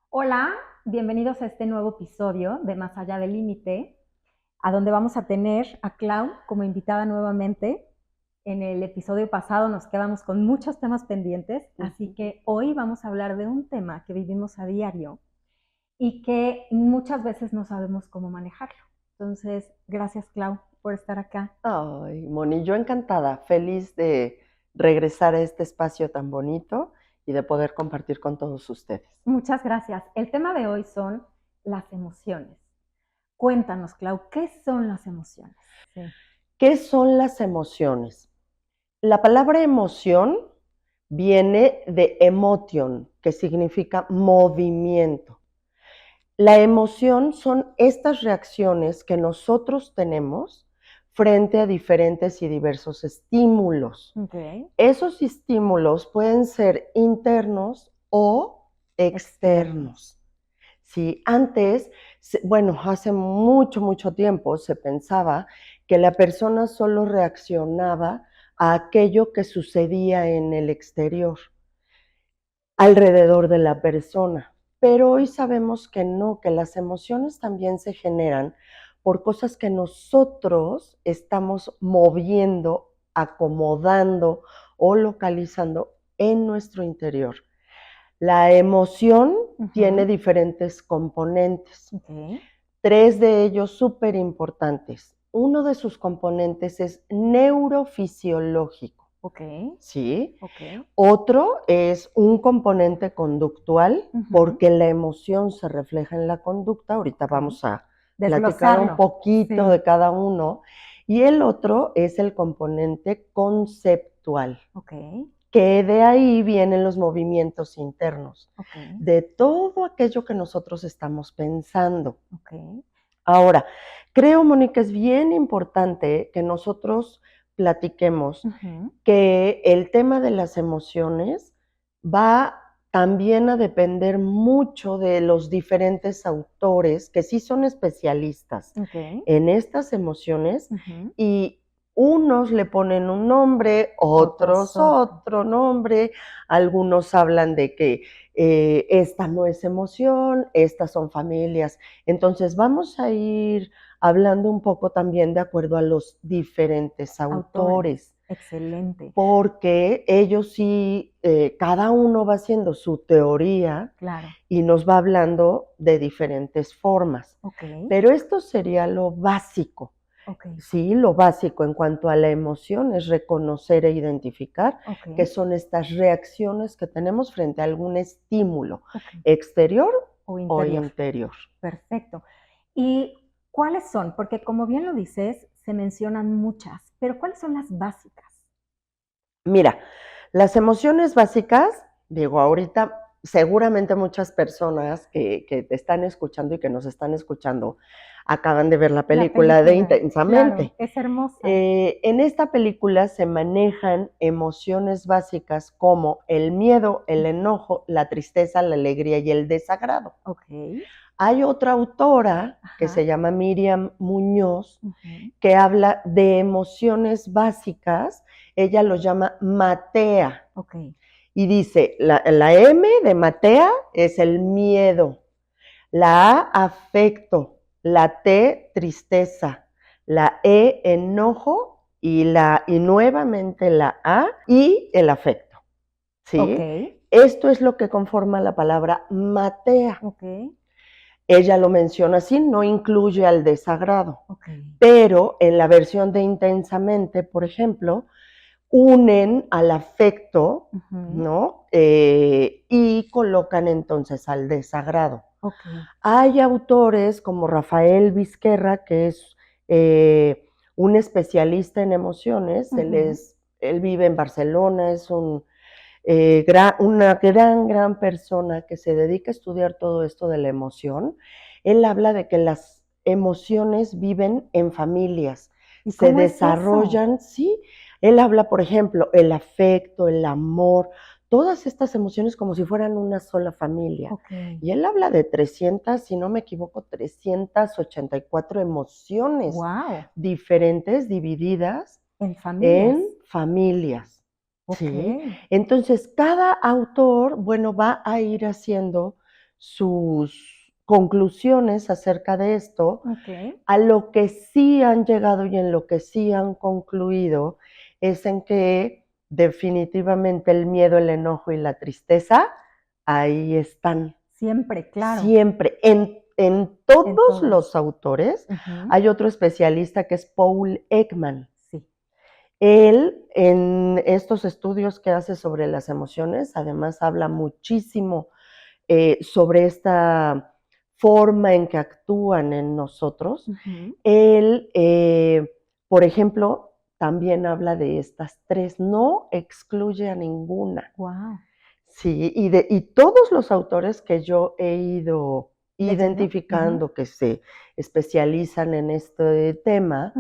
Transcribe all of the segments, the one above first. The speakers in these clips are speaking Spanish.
Hola, bienvenidos a este nuevo episodio de Más Allá del Límite, a donde vamos a tener a Clau como invitada nuevamente. En el episodio pasado nos quedamos con muchos temas pendientes, así que hoy vamos a hablar de un tema que vivimos a diario y que muchas veces no sabemos cómo manejarlo. Entonces, gracias Clau por estar acá. Ay, Moni, yo encantada, feliz de regresar a este espacio tan bonito y de poder compartir con todos ustedes. Muchas gracias. El tema de hoy son las emociones. Cuéntanos, Clau, ¿qué son las emociones? Sí. ¿Qué son las emociones? La palabra emoción viene de emotion, que significa movimiento. La emoción son estas reacciones que nosotros tenemos frente a diferentes y diversos estímulos. Okay. Esos estímulos pueden ser internos o externos. Sí, antes, bueno, hace mucho tiempo se pensaba que la persona solo reaccionaba a aquello que sucedía en el exterior, alrededor de la persona. Pero hoy sabemos que no, que las emociones también se generan por cosas que nosotros estamos moviendo, acomodando o localizando en nuestro interior. La emoción tiene diferentes componentes. Okay. 3 de ellos súper importantes. Uno de sus componentes es neurofisiológico, Okay. ¿sí? Okay. Otro es un componente conductual, porque la emoción se refleja en la conducta. Ahorita Okay. vamos a platicar un Desglosarlo. poquito Sí. de cada uno. Y el otro es el componente conceptual, Okay. que de ahí vienen los movimientos internos, Okay. de todo aquello que nosotros estamos pensando. Okay. Ahora, creo, Mónica, es bien importante que nosotros platiquemos que el tema de las emociones va también a depender mucho de los diferentes autores que sí son especialistas Okay. en estas emociones y unos le ponen un nombre, Otros otros otro. otro nombre, algunos hablan de que esta no es emoción, estas son familias. Entonces vamos a ir hablando un poco también de acuerdo a los diferentes Autores. autores, Excelente. porque ellos sí, cada uno va haciendo su teoría Claro. y nos va hablando de diferentes formas. Okay. Pero esto sería lo básico. Okay. Sí, lo básico en cuanto a la emoción es reconocer e identificar qué Okay. son estas reacciones que tenemos frente a algún estímulo Okay. exterior O o interior. interior. Perfecto. ¿Y cuáles son? Porque como bien lo dices, se mencionan muchas, pero ¿cuáles son las básicas? Mira, las emociones básicas, digo, ahorita seguramente muchas personas que te están escuchando y que nos están escuchando acaban de ver la La película de película, claro, Intensamente. es hermosa. En esta película se manejan emociones básicas como el miedo, el enojo, la tristeza, la alegría y el desagrado. Okay. Hay otra autora que Ajá. se llama Miriam Muñoz Ujú. que habla de emociones básicas, ella lo llama matea Okay. y dice, la M de matea es el miedo, la A afecto, la T tristeza, la E enojo y nuevamente la A y el afecto, ¿sí? Okay. Esto es lo que conforma la palabra matea. Okay. Ella lo menciona así, no incluye al desagrado. Okay. Pero en la versión de Intensamente, por ejemplo, unen al afecto, ¿no? Y colocan entonces al desagrado. Okay. Hay autores como Rafael Vizquerra, que es un especialista en emociones, él vive en Barcelona, es una gran persona que se dedica a estudiar todo esto de la emoción. Él habla de que las emociones viven en familias, ¿Y se cómo es eso? desarrollan, sí. Él habla, por ejemplo, el afecto, el amor, todas estas emociones como si fueran una sola familia. Okay. Y él habla de 300, si no me equivoco, 384 emociones Wow. diferentes divididas En en familias. familias. ¿Sí? Okay. Entonces, cada autor, bueno, va a ir haciendo sus conclusiones acerca de esto. Ok. A lo que sí han llegado y en lo que sí han concluido es en que definitivamente el miedo, el enojo y la tristeza ahí están. Siempre, claro. Siempre. En En todos todos. los autores hay otro especialista que es Paul Ekman. Sí. Él, en estos estudios que hace sobre las emociones, además habla muchísimo sobre esta forma en que actúan en nosotros. Él, por ejemplo, también habla de estas tres, no excluye a ninguna. Wow. Sí, y todos los autores que yo he ido ¿Leyendo? identificando que se especializan en este tema,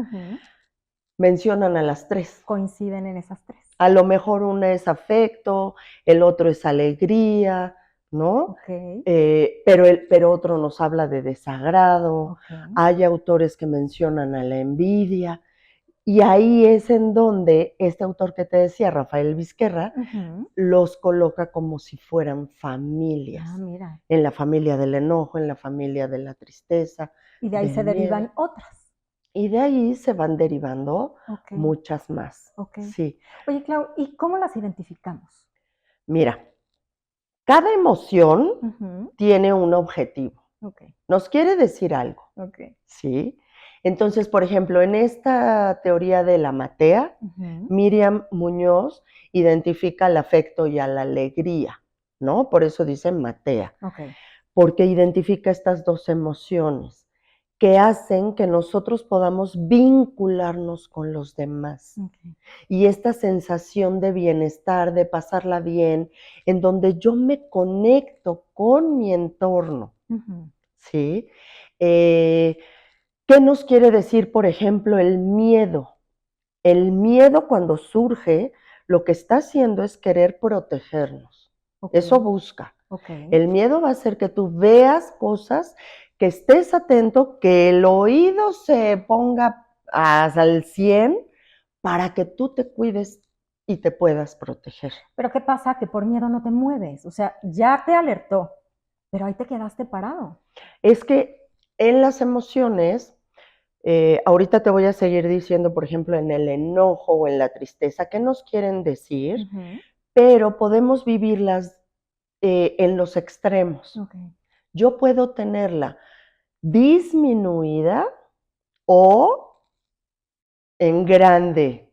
mencionan a las tres. Coinciden en esas tres. A lo mejor una es afecto, el otro es alegría, ¿no? Ok. Pero otro nos habla de desagrado. Ok. Hay autores que mencionan a la envidia. Y ahí es en donde este autor que te decía, Rafael Vizquerra, los coloca como si fueran familias. Ah, mira. En la familia del enojo, en la familia de la tristeza. Y de ahí del se derivan miedo. otras. Y de ahí se van derivando Ok. muchas más. Ok. Sí. Oye, Clau, ¿y cómo las identificamos? Mira, cada emoción tiene un objetivo. Ok. Nos quiere decir algo. Ok. ¿Sí? Entonces, por ejemplo, en esta teoría de la matea, Miriam Muñoz identifica al afecto y a la alegría, ¿no? Por eso dice matea. Ok. Porque identifica estas dos emociones que hacen que nosotros podamos vincularnos con los demás. Okay. Y esta sensación de bienestar, de pasarla bien, en donde yo me conecto con mi entorno, ¿sí? ¿Qué nos quiere decir, por ejemplo, el miedo? El miedo cuando surge, lo que está haciendo es querer protegernos. Okay. Eso busca. Okay. El miedo va a hacer que tú veas cosas, que estés atento, que el oído se ponga al 100 para que tú te cuides y te puedas proteger. Pero ¿qué pasa? Que por miedo no te mueves. O sea, ya te alertó, pero ahí te quedaste parado. Es que en las emociones, ahorita te voy a seguir diciendo, por ejemplo, en el enojo o en la tristeza, qué nos quieren decir, pero podemos vivirlas en los extremos. Okay. Yo puedo tenerla disminuida o en grande.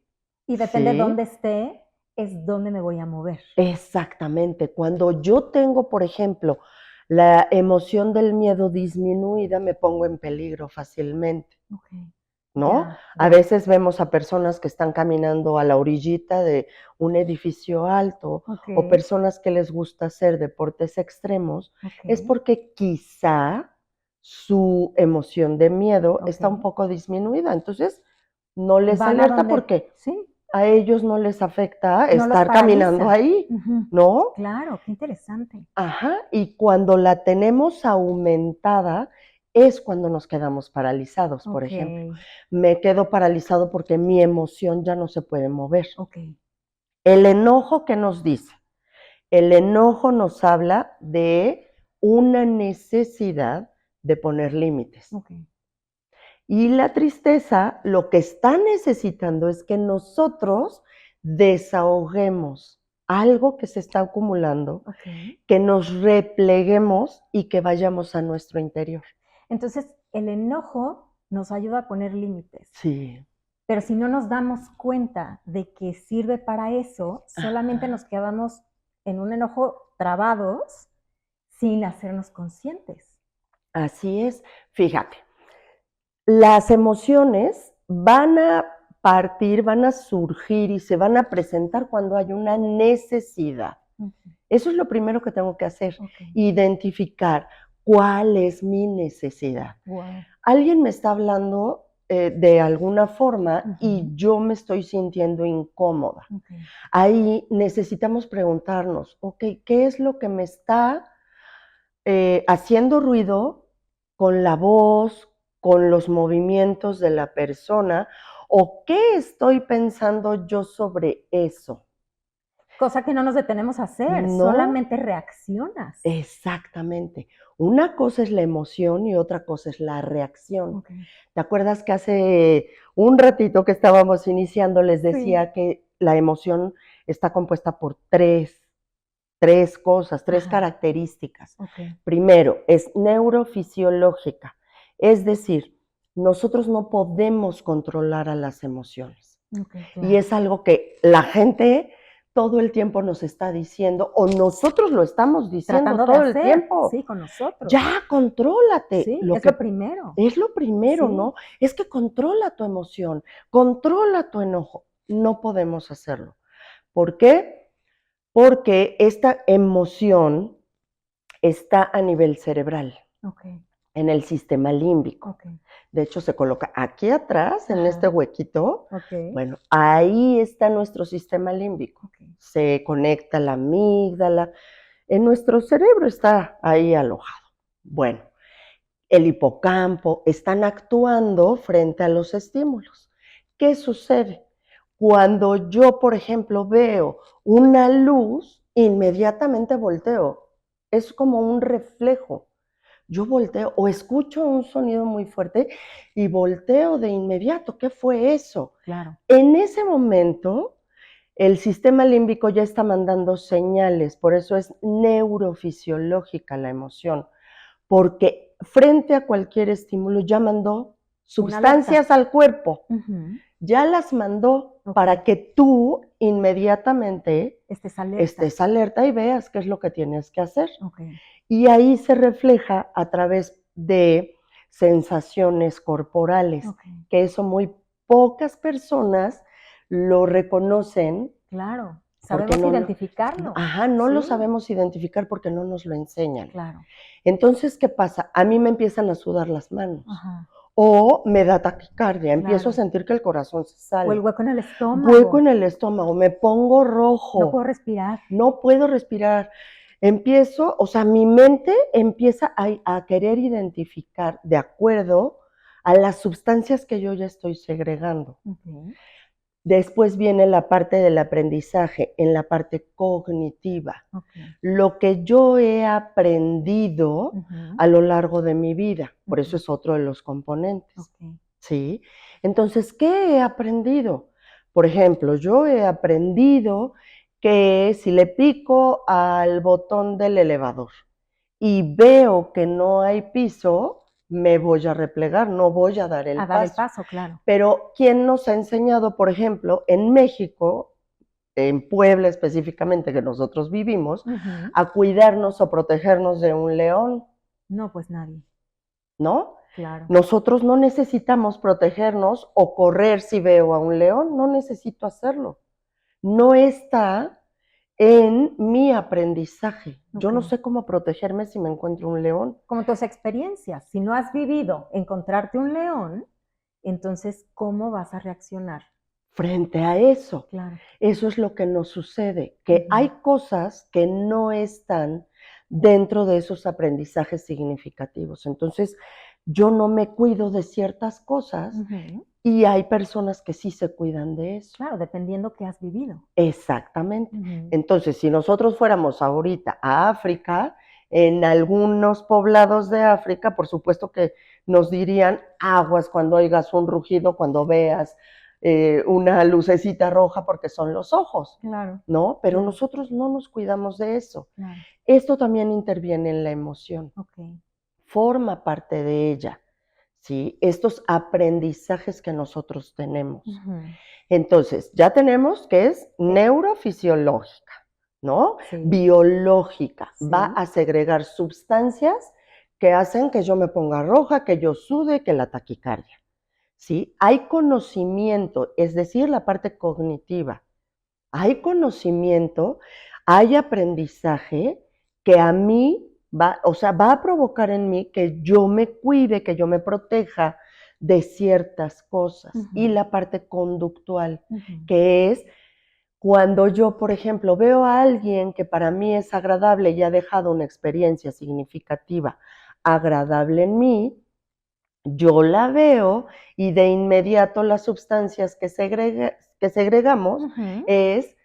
Y depende de ¿sí? dónde esté, es dónde me voy a mover. Exactamente. Cuando yo tengo, por ejemplo, la emoción del miedo disminuida, me pongo en peligro fácilmente. Okay. ¿No? Ya, A ya. veces vemos a personas que están caminando a la orillita de un edificio alto Okay. o personas que les gusta hacer deportes extremos, Okay. es porque quizá su emoción de miedo está un Okay. poco disminuida. Entonces, no les Van a alerta donde, porque sí, a ellos no les afecta no los estar caminando paraliza. ahí, ¿no? Claro, qué interesante. Ajá, y cuando la tenemos aumentada es cuando nos quedamos paralizados, por ejemplo. Okay. Me quedo paralizado porque mi emoción ya no se puede mover. Okay. El enojo, ¿qué nos dice? El enojo nos habla de una necesidad de poner límites. Okay. Y la tristeza lo que está necesitando es que nosotros desahoguemos algo que se está acumulando, Okay. que nos repleguemos y que vayamos a nuestro interior. Entonces, el enojo nos ayuda a poner límites. Sí. Pero si no nos damos cuenta de que sirve para eso, solamente nos quedamos en un enojo trabados sin hacernos conscientes. Así es. Fíjate, las emociones van a partir, van a surgir y se van a presentar cuando hay una necesidad. Eso es lo primero que tengo que hacer, identificar cuál es mi necesidad. Wow. Alguien me está hablando de alguna forma y yo me estoy sintiendo incómoda. Ahí necesitamos preguntarnos, ¿qué es lo que me está haciendo ruido con la voz, con los movimientos de la persona? ¿O qué estoy pensando yo sobre eso? Cosa que no nos detenemos a hacer, No. solamente reaccionas. Exactamente. Una cosa es la emoción y otra cosa es la reacción. Ok. ¿Te acuerdas que hace un ratito que estábamos iniciando les decía que la emoción está compuesta por tres cosas, tres Ajá. características? Ok. Primero, es neurofisiológica, es decir, nosotros no podemos controlar a las emociones. Ok, Y claro. es algo que la gente todo el tiempo nos está diciendo, o nosotros lo estamos diciendo Tratando de todo el hacer, tiempo. sí, con nosotros. Ya, contrólate. Sí, es lo primero. Es lo primero, Sí. ¿no? Es que controla tu emoción, controla tu enojo. No podemos hacerlo. ¿Por qué? Porque esta emoción está a nivel cerebral, Ok, en el sistema límbico. ok. De hecho, se coloca aquí atrás, en Ajá. este huequito. Ok. Bueno, ahí está nuestro sistema límbico. Ok. Se conecta la amígdala. En nuestro cerebro está ahí alojado. Bueno, el hipocampo están actuando frente a los estímulos. ¿Qué sucede? Cuando yo, por ejemplo, veo una luz, inmediatamente volteo. Es como un reflejo. Yo volteo o escucho un sonido muy fuerte y volteo de inmediato. ¿Qué fue eso? Claro. En ese momento, el sistema límbico ya está mandando señales, por eso es neurofisiológica la emoción, porque frente a cualquier estímulo ya mandó sustancias al cuerpo, ya las mandó para que tú inmediatamente estés alerta y veas qué es lo que tienes que hacer. Okay. Y ahí se refleja a través de sensaciones corporales, que eso muy pocas personas lo reconocen. Claro, sabemos identificarlo. No lo sabemos identificar porque no nos lo enseñan. Claro. Entonces, ¿qué pasa? A mí me empiezan a sudar las manos. Ajá. O me da taquicardia, empiezo a sentir que el corazón se sale. O el hueco en el estómago. Hueco en el estómago, me pongo rojo. No puedo respirar. No puedo respirar. Empiezo, o sea, mi mente empieza a querer identificar de acuerdo a las sustancias que yo ya estoy segregando. Okay. Después viene la parte del aprendizaje, en la parte cognitiva. Okay. Lo que yo he aprendido a lo largo de mi vida. Por eso es otro de los componentes. Okay. ¿Sí? Entonces, ¿qué he aprendido? Por ejemplo, yo he aprendido que si le pico al botón del elevador y veo que no hay piso, me voy a replegar, no voy a dar el paso. A dar el paso, claro. Pero ¿quién nos ha enseñado, por ejemplo, en México, en Puebla específicamente, que nosotros vivimos, a cuidarnos o protegernos de un león? No, pues nadie. ¿No? Claro. Nosotros no necesitamos protegernos o correr si veo a un león, no necesito hacerlo. No está en mi aprendizaje. Yo no sé cómo protegerme si me encuentro un león. Como tus experiencias. Si no has vivido encontrarte un león, entonces, ¿cómo vas a reaccionar? Frente a eso. Claro. Eso es lo que nos sucede, que hay cosas que no están dentro de esos aprendizajes significativos. Entonces, yo no me cuido de ciertas cosas y hay personas que sí se cuidan de eso. Claro, dependiendo qué has vivido. Exactamente. Entonces, si nosotros fuéramos ahorita a África, en algunos poblados de África, por supuesto que nos dirían aguas cuando oigas un rugido, cuando veas una lucecita roja, porque son los ojos. Claro. ¿No? Pero nosotros no nos cuidamos de eso. Claro. Esto también interviene en la emoción. Okay. Forma parte de ella, ¿sí? Estos aprendizajes que nosotros tenemos. Entonces, ya tenemos que es neurofisiológica, ¿no? Sí. Biológica. Sí. Va a segregar sustancias que hacen que yo me ponga roja, que yo sude, que la taquicardia. ¿Sí? Hay conocimiento, es decir, la parte cognitiva. Hay conocimiento, hay aprendizaje que a mí va a provocar en mí que yo me cuide, que yo me proteja de ciertas cosas. Y la parte conductual, que es cuando yo, por ejemplo, veo a alguien que para mí es agradable y ha dejado una experiencia significativa agradable en mí, yo la veo y de inmediato las sustancias que segregamos es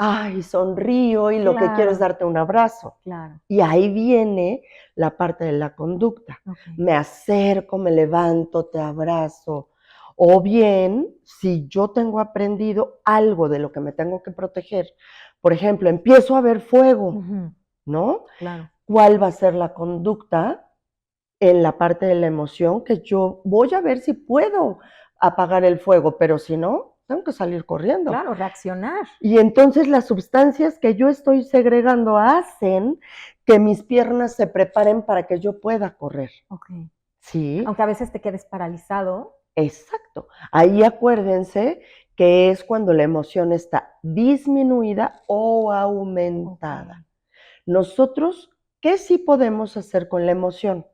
ay, sonrío y lo que quiero es Claro, darte un abrazo. claro. Y ahí viene la parte de la conducta. Ok. Me acerco, me levanto, te abrazo. O bien, si yo tengo aprendido algo de lo que me tengo que proteger, por ejemplo, empiezo a ver fuego, Ujú, ¿no? claro. ¿Cuál va a ser la conducta en la parte de la emoción? Que yo voy a ver si puedo apagar el fuego, pero si no, tengo que salir corriendo. Claro, reaccionar. Y entonces las sustancias que yo estoy segregando hacen que mis piernas se preparen para que yo pueda correr. Ok. Sí, Aunque a veces te quedes paralizado. exacto. Ahí acuérdense que es cuando la emoción está disminuida o Ok. aumentada. Nosotros, ¿qué sí podemos hacer con la emoción?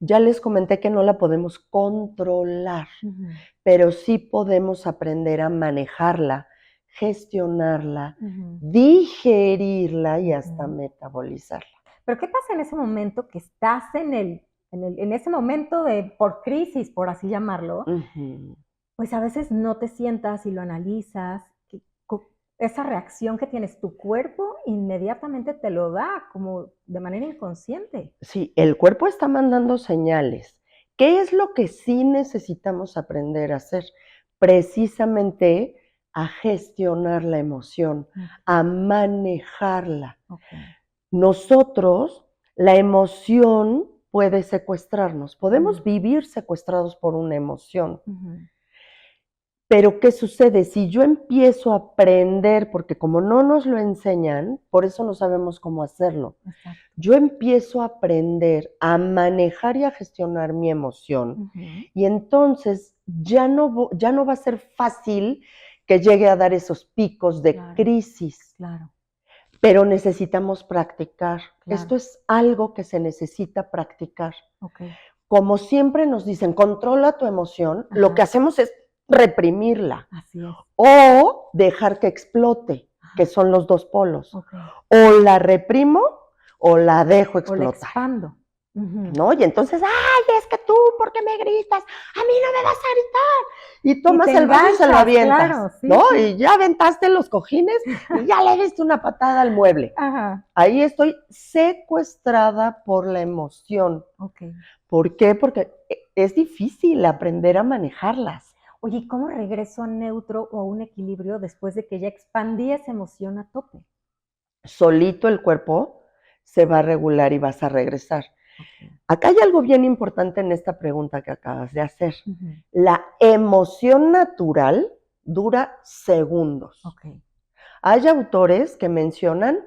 Ya les comenté que no la podemos controlar, Ujú, pero sí podemos aprender a manejarla, gestionarla, ujú, digerirla y hasta ujú. metabolizarla. Pero ¿qué pasa en ese momento que estás en ese momento de por crisis, por así llamarlo? Ujú. Pues a veces no te sientas y lo analizas, esa reacción que tienes, tu cuerpo inmediatamente te lo da como de manera inconsciente. Sí, el cuerpo está mandando señales. ¿Qué es lo que sí necesitamos aprender a hacer? Precisamente a gestionar la emoción, Ujú, a manejarla. ok, Nosotros, la emoción puede secuestrarnos. Podemos ujú, vivir secuestrados por una emoción. ujú, Pero, ¿qué sucede? Si yo empiezo a aprender, porque como no nos lo enseñan, por eso no sabemos cómo hacerlo. exacto. Yo empiezo a aprender a manejar y a gestionar mi emoción, Ujú, y entonces ya no va a ser fácil que llegue a dar esos picos de claro, crisis, claro, pero necesitamos practicar. Esto claro. es algo que se necesita practicar. Ok. Como siempre nos dicen, controla tu emoción, lo que Ajá, hacemos es reprimirla así es. o dejar que explote, que Ajá, son los dos polos. ok. O la reprimo o la dejo O la explotar, expando. Ujú. ¿no? Y entonces, ay, es que tú, ¿por qué me gritas? A mí no me vas a gritar. Y Y te tomas el vaso y se lo enganchas, avientas, claro, sí, ¿no? sí. Y ya aventaste los cojines y ya le diste una patada al mueble. Ajá, Ahí estoy secuestrada por la emoción. ok. ¿Por qué? Porque es difícil aprender a manejarlas. Oye, ¿y cómo regreso a neutro o a un equilibrio después de que ya expandí esa emoción a tope? Solito el cuerpo se va a regular y vas a regresar. Ok. Acá hay algo bien importante en esta pregunta que acabas de hacer. Ujú, La emoción natural dura segundos. ok, Hay autores que mencionan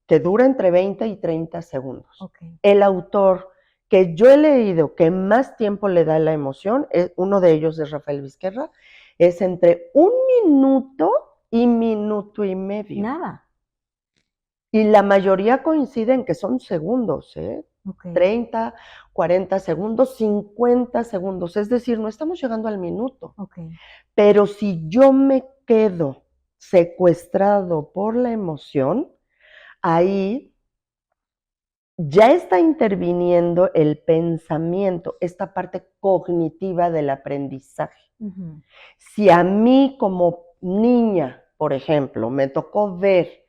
que dura entre 20 y 30 segundos. ok. El autor que yo he leído que más tiempo le da a la emoción, uno de ellos es Rafael Vizquerra, es entre 1 minuto y minuto y medio. Nada. Y la mayoría coinciden que son segundos, ¿eh? Ok, 30, 40 segundos, 50 segundos. Es decir, no estamos llegando al minuto. ok. Pero si yo me quedo secuestrado por la emoción, ahí ya está interviniendo el pensamiento, esta parte cognitiva del aprendizaje. Ujú, Si a mí como niña, por ejemplo, me tocó ver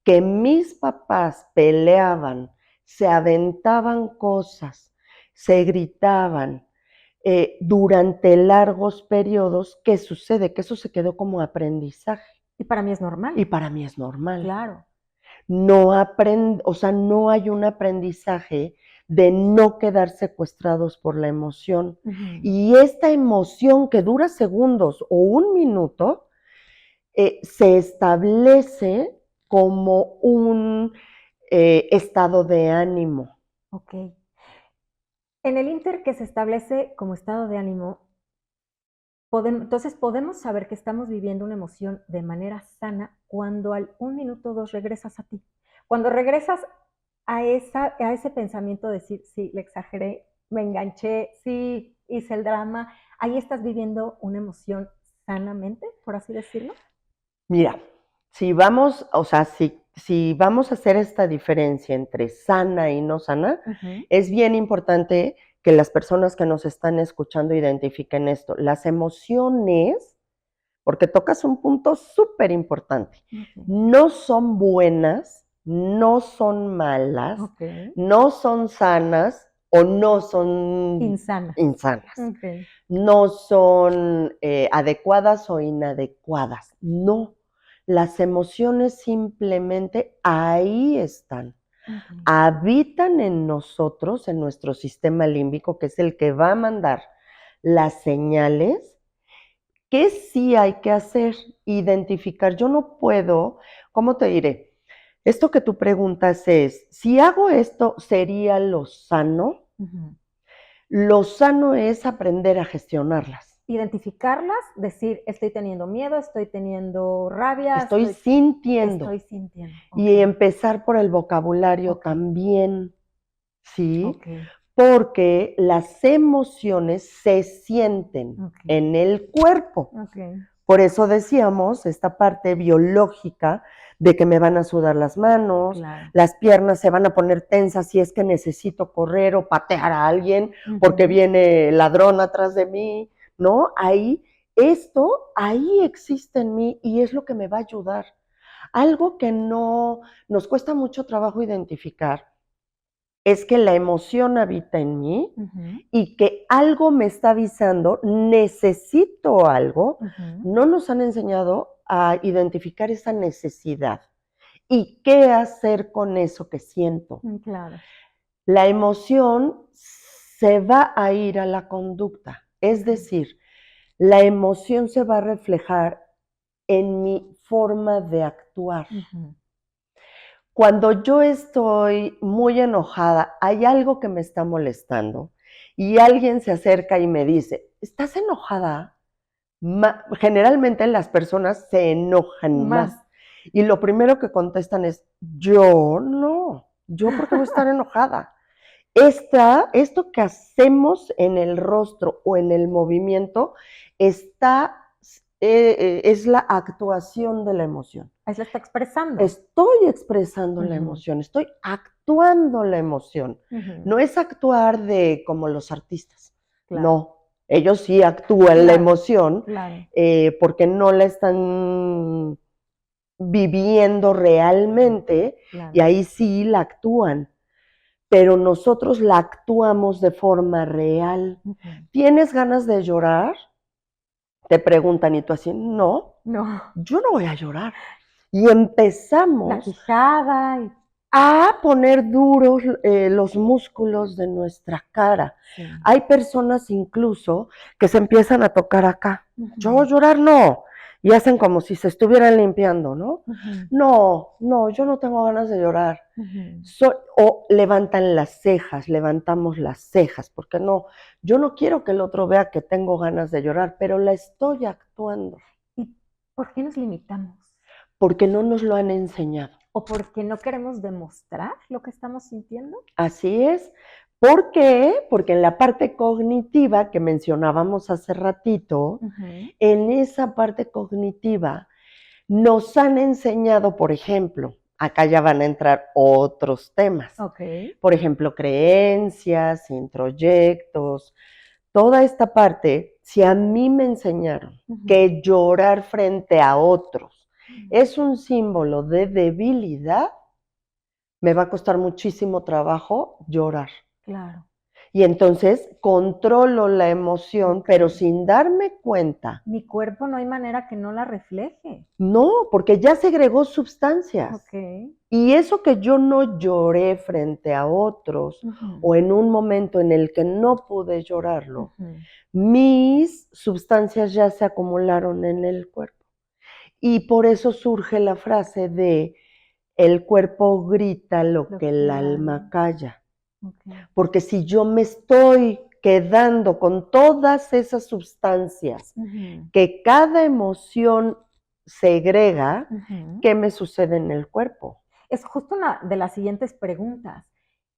que mis papás peleaban, se aventaban cosas, se gritaban durante largos periodos, ¿qué sucede? Que eso se quedó como aprendizaje y para mí es y normal, para mí es normal. claro. No o sea, no hay un aprendizaje de no quedar secuestrados por la emoción. Ujú, Y esta emoción que dura segundos o 1 minuto, se establece como un estado de ánimo. ok. En el inter que se establece como estado de ánimo, entonces podemos saber que estamos viviendo una emoción de manera sana cuando al 1 minuto o 2 regresas a ti. Cuando regresas a ese pensamiento de decir, sí, le exageré, me enganché, sí, hice el drama, ahí estás viviendo una emoción sanamente, por así decirlo. Mira, si vamos, o sea, si vamos a hacer esta diferencia entre sana y no sana, Ujú, es bien importante que las personas que nos están escuchando identifiquen esto. Las emociones porque tocas un punto súper importante. Ok. No son buenas, no son malas, Ok. no son sanas o no son Insanas. insanas. Ok. No son adecuadas o inadecuadas. No, las emociones simplemente ahí están. Ok. Habitan en nosotros, en nuestro sistema límbico, que es el que va a mandar las señales. ¿Qué sí hay que hacer? Identificar. Yo no puedo, ¿cómo te diré? Esto que tú preguntas es, si hago esto, ¿sería lo sano? Ujú. Lo sano es aprender a gestionarlas. Identificarlas, decir, estoy teniendo miedo, estoy teniendo rabia, Estoy sintiendo. estoy sintiendo. Y Ok. empezar por el vocabulario Ok. también, ¿sí? Ok. Porque las emociones se sienten Ok. en el cuerpo. Ok. Por eso decíamos esta parte biológica de que me van a sudar las manos, Claro. las piernas se van a poner tensas si es que necesito correr o patear a alguien porque Ujú. viene el ladrón atrás de mí, ¿no? Ahí existe en mí y es lo que me va a ayudar. Algo que no nos cuesta mucho trabajo identificar es que la emoción habita en mí Ujú. y que algo me está avisando, necesito algo. Ujú. No nos han enseñado a identificar esa necesidad y qué hacer con eso que siento. Claro. La emoción se va a ir a la conducta, es Ok. decir, la emoción se va a reflejar en mi forma de actuar. Ujú. Cuando yo estoy muy enojada, hay algo que me está molestando y alguien se acerca y me dice, ¿estás enojada? Generalmente las personas se enojan Más. más y lo primero que contestan es, yo no, yo por qué voy a estar enojada. Esto que hacemos en el rostro o en el movimiento es la actuación de la emoción. Ahí se está expresando. Estoy expresando la Ujú. emoción, estoy actuando la emoción. Ujú. No es actuar de como los artistas. Claro. No, ellos sí actúan la Claro. emoción Claro. porque no la están viviendo realmente y Claro. ahí sí la actúan. Pero nosotros la actuamos de forma real. Ujú. ¿Tienes ganas de llorar? Te preguntan y tú así, no, No. yo no voy a llorar. Y La empezamos quijada y a poner duros los músculos de nuestra cara. sí. Hay personas incluso que se empiezan a tocar acá. Yo Ujú. llorar no. Y hacen como si se estuvieran limpiando, ¿no? Ujú. No, yo no tengo ganas de llorar. Ujú. O levantan las cejas, levantamos las cejas, porque no, yo no quiero que el otro vea que tengo ganas de llorar, pero la estoy actuando, ¿Y por qué nos limitamos? porque no nos lo han enseñado. ¿O porque no queremos demostrar lo que estamos sintiendo? Así es. ¿Por qué? Porque en la parte cognitiva que mencionábamos hace ratito, Ujú. en esa parte cognitiva nos han enseñado, por ejemplo, acá ya van a entrar otros temas, Ok. por ejemplo, creencias, introyectos, toda esta parte, si a mí me enseñaron Ujú. que llorar frente a otros es un símbolo de debilidad, me va a costar muchísimo trabajo llorar. Claro. Y entonces controlo la emoción, Ok. pero sin darme cuenta. Mi cuerpo no hay manera que no la refleje. No, porque ya segregó sustancias. Ok. Y eso que yo no lloré frente a otros Ujú. o en un momento en el que no pude llorarlo, Ujú. mis sustancias ya se acumularon en el cuerpo. Y por eso surge la frase de el cuerpo grita lo Lo que que el el alma alma. calla. Ok. Porque si yo me estoy quedando con todas esas sustancias Ujú. que cada emoción segrega, Ujú. ¿qué me sucede en el cuerpo? Es justo una de las siguientes preguntas.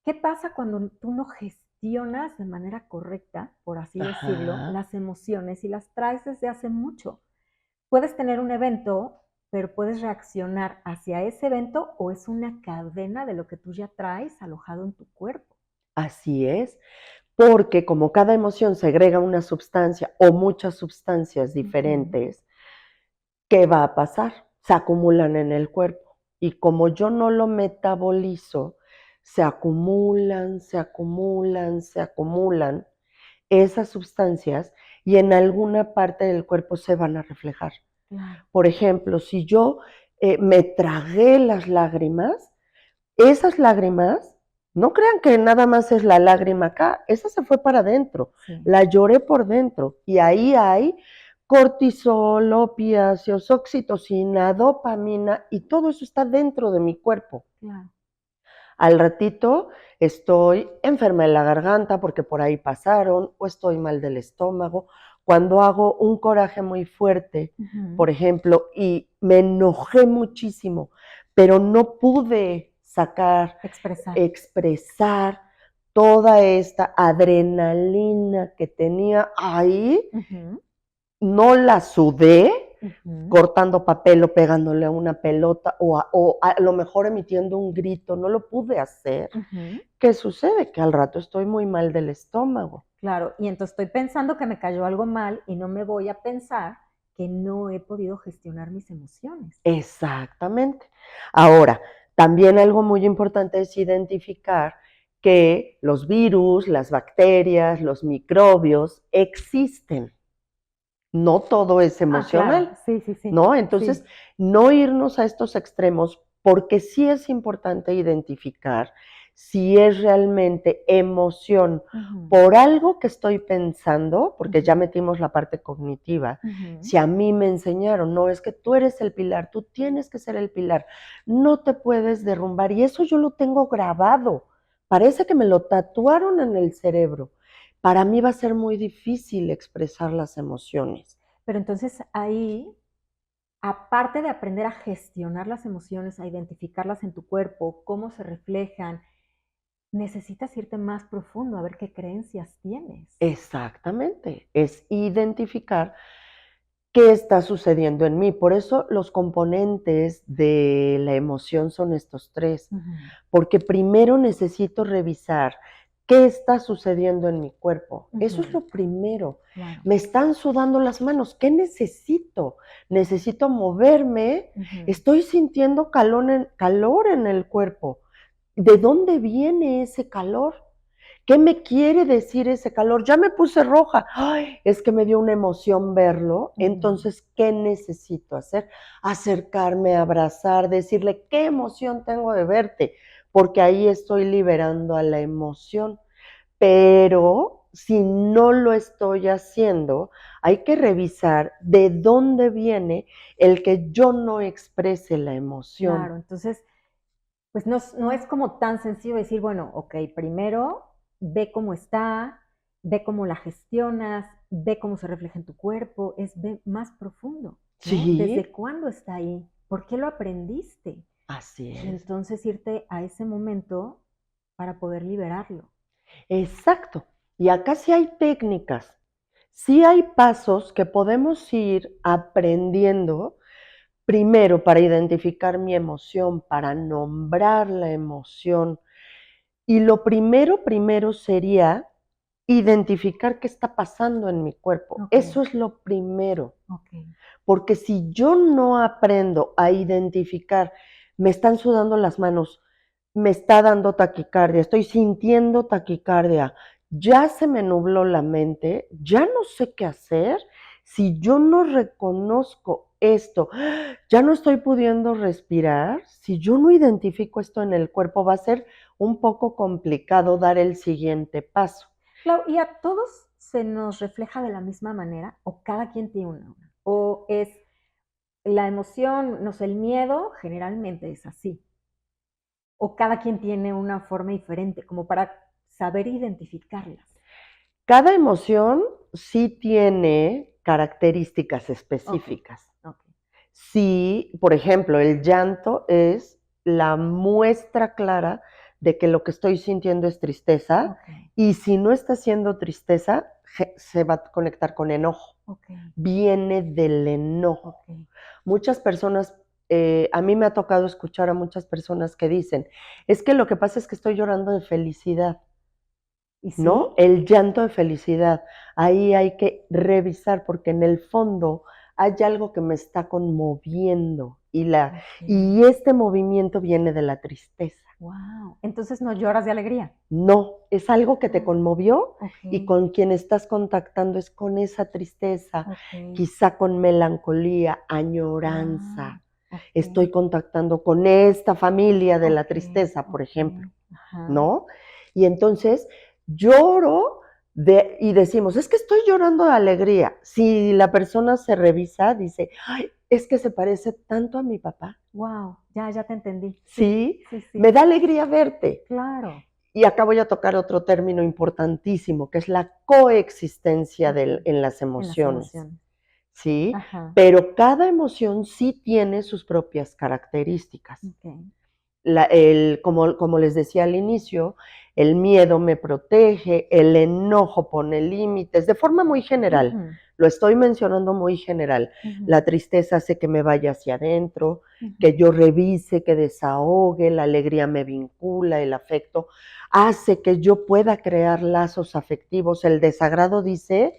¿Qué pasa cuando tú no gestionas de manera correcta, por así decirlo, Ajá, las emociones y las traes desde hace mucho? Puedes tener un evento, pero puedes reaccionar hacia ese evento o es una cadena de lo que tú ya traes alojado en tu cuerpo. así es, porque como cada emoción segrega una sustancia o muchas sustancias Ujú. diferentes, ¿qué va a pasar? Se acumulan en el cuerpo. Y como yo no lo metabolizo, se acumulan, se acumulan, se acumulan esas sustancias y en alguna parte del cuerpo se van a reflejar. Claro. Por ejemplo, si yo me tragué las lágrimas, esas lágrimas, no crean que nada más es la lágrima acá, esa se fue para adentro, Sí. la lloré por dentro y ahí hay cortisol, opiáceos, oxitocina, dopamina y todo eso está dentro de mi cuerpo. Claro. Al ratito estoy enferma de la garganta porque por ahí pasaron o estoy mal del estómago. Cuando hago un coraje muy fuerte, por ejemplo, y me enojé muchísimo, pero no pude expresar toda esta adrenalina que tenía ahí, no la sudé cortando papel o pegándole a una pelota o a lo mejor emitiendo un grito, no lo pude hacer. ¿Qué sucede? Que al rato estoy muy mal del estómago. Claro, y entonces estoy pensando que me cayó algo mal y no me voy a pensar que no he podido gestionar mis emociones. Exactamente. Ahora, también algo muy importante es identificar que los virus, las bacterias, los microbios existen. No todo es emocional. Claro. Sí, sí, sí. ¿No? Entonces, Sí. no irnos a estos extremos porque sí es importante identificar si es realmente emoción por algo que estoy pensando, porque ya metimos la parte cognitiva. Si a mí me enseñaron, no, es que tú eres el pilar, tú tienes que ser el pilar, no te puedes derrumbar y eso yo lo tengo grabado. Parece que me lo tatuaron en el cerebro. Para mí va a ser muy difícil expresar las emociones. Pero entonces ahí, aparte de aprender a gestionar las emociones, a identificarlas en tu cuerpo, cómo se reflejan, necesitas irte más profundo a ver qué creencias tienes. Exactamente, es identificar qué está sucediendo en mí. Por eso los componentes de la emoción son estos tres, porque primero necesito revisar qué está sucediendo en mi cuerpo. Eso es lo primero. Claro. Me están sudando las manos, ¿qué necesito? Necesito moverme, estoy sintiendo calor en el cuerpo. ¿De dónde viene ese calor? ¿Qué me quiere decir ese calor? Ya me puse roja. Ay, es que me dio una emoción verlo. Entonces, ¿qué necesito hacer? Acercarme, abrazar, decirle, ¿qué emoción tengo de verte? Porque ahí estoy liberando a la emoción. Pero si no lo estoy haciendo, hay que revisar de dónde viene el que yo no exprese la emoción. Claro, entonces, pues no es como tan sencillo decir, bueno, ok, primero ve cómo está, ve cómo la gestionas, ve cómo se refleja en tu cuerpo, es ve más profundo, ¿no? Sí. ¿Desde cuándo está ahí? ¿Por qué lo aprendiste? Así Y es. entonces irte a ese momento para poder liberarlo. Exacto. Y acá sí hay técnicas, sí hay pasos que podemos ir aprendiendo primero para identificar mi emoción, para nombrar la emoción. Y lo primero sería identificar qué está pasando en mi cuerpo. Ok. Eso es lo primero. Ok. Porque si yo no aprendo a identificar, me están sudando las manos, me está dando taquicardia, estoy sintiendo taquicardia, ya se me nubló la mente, ya no sé qué hacer. Si yo no reconozco esto, ya no estoy pudiendo respirar, si yo no identifico esto en el cuerpo, va a ser un poco complicado dar el siguiente paso. Clau, ¿y a todos se nos refleja de la misma manera o cada quien tiene una? ¿O es la emoción, no sé, el miedo generalmente es así? ¿O cada quien tiene una forma diferente como para saber identificarlas? Cada emoción sí tiene características específicas. Okay. Sí, por ejemplo, el llanto es la muestra clara de que lo que estoy sintiendo es tristeza, y si no está siendo tristeza, se va a conectar con enojo. Viene del enojo. Muchas personas, a mí me ha tocado escuchar a muchas personas que dicen, es que lo que pasa es que estoy llorando de felicidad. ¿Y sí? ¿No? El llanto de felicidad. Ahí hay que revisar porque en el fondo hay algo que me está conmoviendo y Ok. este movimiento viene de la tristeza. Wow. Entonces no lloras de alegría. No, es algo que te Ah, conmovió y ok. con quien estás contactando es con esa tristeza, Ok. quizá con melancolía, Ah, añoranza. ok. Estoy contactando con esta familia de la Ok. tristeza, por Ok. ejemplo, Ajá. ¿no? Y entonces lloro y decimos, es que estoy llorando de alegría. Si la persona se revisa, dice, ay, es que se parece tanto a mi papá. Wow. Ya te entendí. Sí, Sí, sí, me sí. da alegría verte. Claro. Y acá voy a tocar otro término importantísimo, que es la coexistencia Ujú. en las En las emociones, emociones. ¿sí? Ajá. Pero cada emoción sí tiene sus propias características. Ok. Como les decía al inicio, el miedo me protege, el enojo pone límites, de forma muy general. Ujú, Lo estoy mencionando muy general. ujú, La tristeza hace que me vaya hacia adentro, que ujú. yo revise, que desahogue, la alegría me vincula, el afecto hace que yo pueda crear lazos afectivos. El desagrado dice,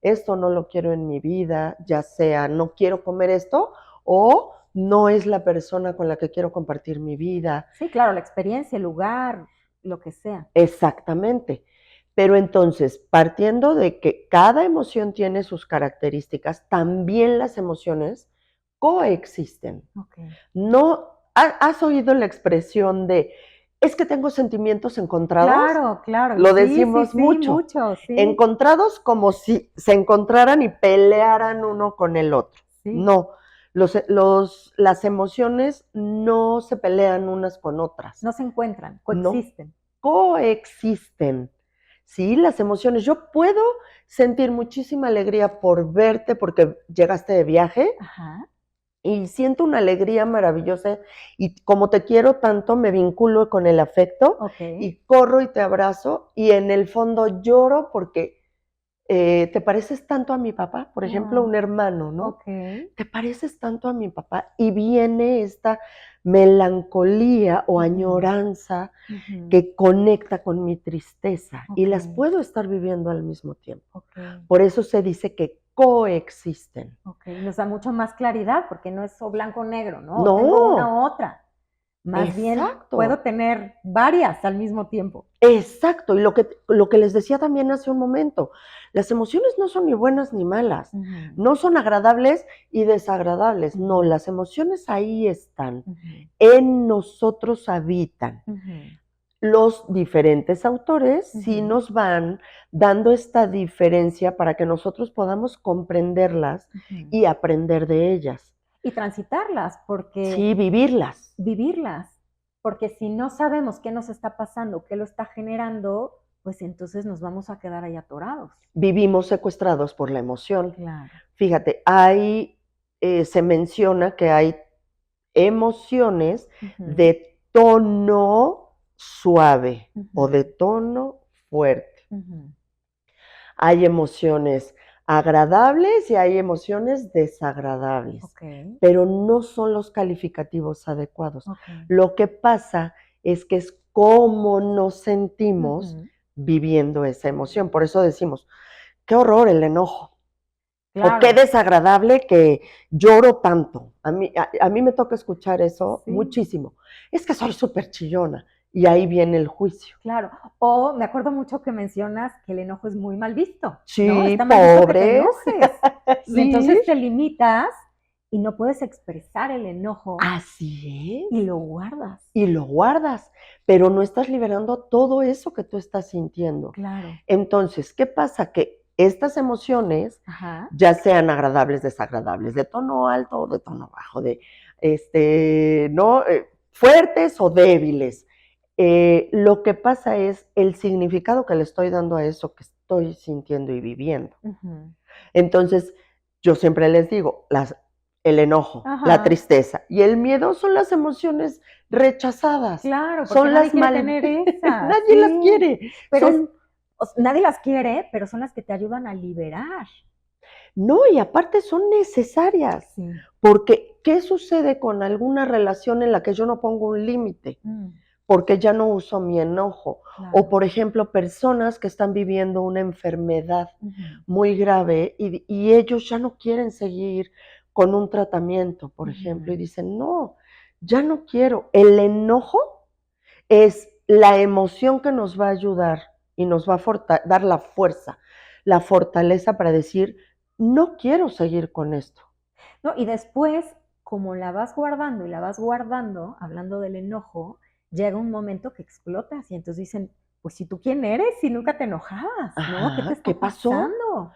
esto no lo quiero en mi vida, ya sea no quiero comer esto o no es la persona con la que quiero compartir mi vida. Sí, claro, la experiencia, el lugar, lo que sea. Exactamente. Pero entonces, partiendo de que cada emoción tiene sus características, también las emociones coexisten. Ok. No, ¿has oído la expresión de, es que tengo sentimientos encontrados? Claro, claro. Lo Sí, sí, decimos sí, mucho. mucho, sí, Encontrados como si se encontraran y pelearan uno con el otro. sí. No, las emociones no se pelean unas con otras. No se encuentran, No, coexisten. coexisten. Sí, las emociones. Yo puedo sentir muchísima alegría por verte porque llegaste de viaje Ajá. y siento una alegría maravillosa y como te quiero tanto me vinculo con el afecto Ok. y corro y te abrazo y en el fondo lloro porque te pareces tanto a mi papá, por ejemplo, un Wow. hermano, ¿no? Ok. Te pareces tanto a mi papá y viene esta melancolía o Ujú, añoranza ujú. que conecta con mi tristeza y Ok. las puedo estar viviendo al mismo tiempo. Ok. Por eso se dice que coexisten. Ok. Nos da mucho más claridad porque no es o blanco o negro, ¿no? O tengo una No, u otra. Más bien puedo exacto, tener varias al mismo tiempo. exacto. Y lo que les decía también hace un momento, las emociones no son ni buenas ni malas, Ujú, no son agradables y desagradables, no, ujú, las emociones ahí están, ujú, en nosotros habitan. ujú, Los diferentes autores sí ujú, nos van dando esta diferencia para que nosotros podamos comprenderlas ujú. y aprender de ellas. Y transitarlas, porque Sí, vivirlas. vivirlas, porque si no sabemos qué nos está pasando, qué lo está generando, pues entonces nos vamos a quedar ahí atorados. Vivimos secuestrados por la emoción. Claro. Fíjate, se menciona que hay emociones Ujú, de tono suave o de ujú, tono fuerte. ujú. Hay emociones agradables y hay emociones desagradables, Ok, pero no son los calificativos adecuados. ok. Lo que pasa es que es cómo nos sentimos Ujú. viviendo esa emoción. Por eso decimos, qué horror el enojo. O qué Claro, desagradable que lloro tanto. A mí me toca escuchar eso sí, muchísimo. Es que soy súper chillona. Y ahí viene el juicio. claro. O me acuerdo mucho que mencionas que el enojo es muy mal visto, ¿no? Sí, Está mal visto que te pobres. enojes. Y Sí, entonces te limitas y no puedes expresar el enojo así y es. lo guardas. Y lo guardas, pero no estás liberando todo eso que tú estás sintiendo. Claro. Entonces, ¿qué pasa? Que estas emociones, Ajá. ya sean agradables, desagradables, de tono alto o de tono bajo, ¿no? Fuertes o débiles, lo que pasa es el significado que le estoy dando a eso que estoy sintiendo y viviendo. Ujú. Entonces, yo siempre les digo, el enojo, la Ajá. tristeza y el miedo son las emociones rechazadas, Claro, porque son nadie las quiere tener esas, nadie las sí. quiere, Pero son, nadie las quiere, pero son las que te ayudan a liberar. no, y aparte son necesarias, Sí. porque ¿qué sucede con alguna relación en la que yo no pongo un límite? Mm. porque ya no uso mi enojo. Claro. O, por ejemplo, personas que están viviendo una enfermedad muy grave y ellos ya no quieren seguir con un tratamiento, por ejemplo, y dicen, no, ya no quiero. El enojo es la emoción que nos va a ayudar y nos va a dar la fuerza, la fortaleza para decir, no quiero seguir con esto. No, y después, como la vas guardando y la vas guardando, hablando del enojo, llega un momento que explotas y entonces dicen, pues si tú quién eres, si nunca te enojabas, ¿no? Ajá, ¿Qué te está ¿qué pasó? pasando?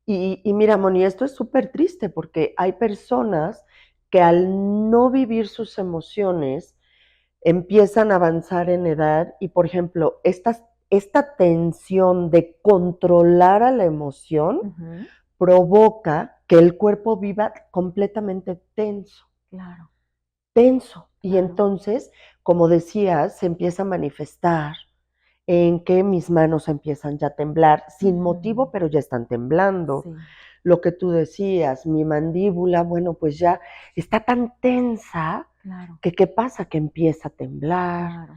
Y mira, Moni, esto es súper triste porque hay personas que al no vivir sus emociones empiezan a avanzar en edad y, por ejemplo, esta tensión de controlar a la emoción provoca que el cuerpo viva completamente tenso. Claro. Tenso. Y Claro. entonces, como decías, se empieza a manifestar en que mis manos empiezan ya a temblar, sin motivo, pero ya están temblando. Sí. Lo que tú decías, mi mandíbula, bueno, pues ya está tan tensa Claro. que ¿qué pasa? Que empieza a temblar. Claro.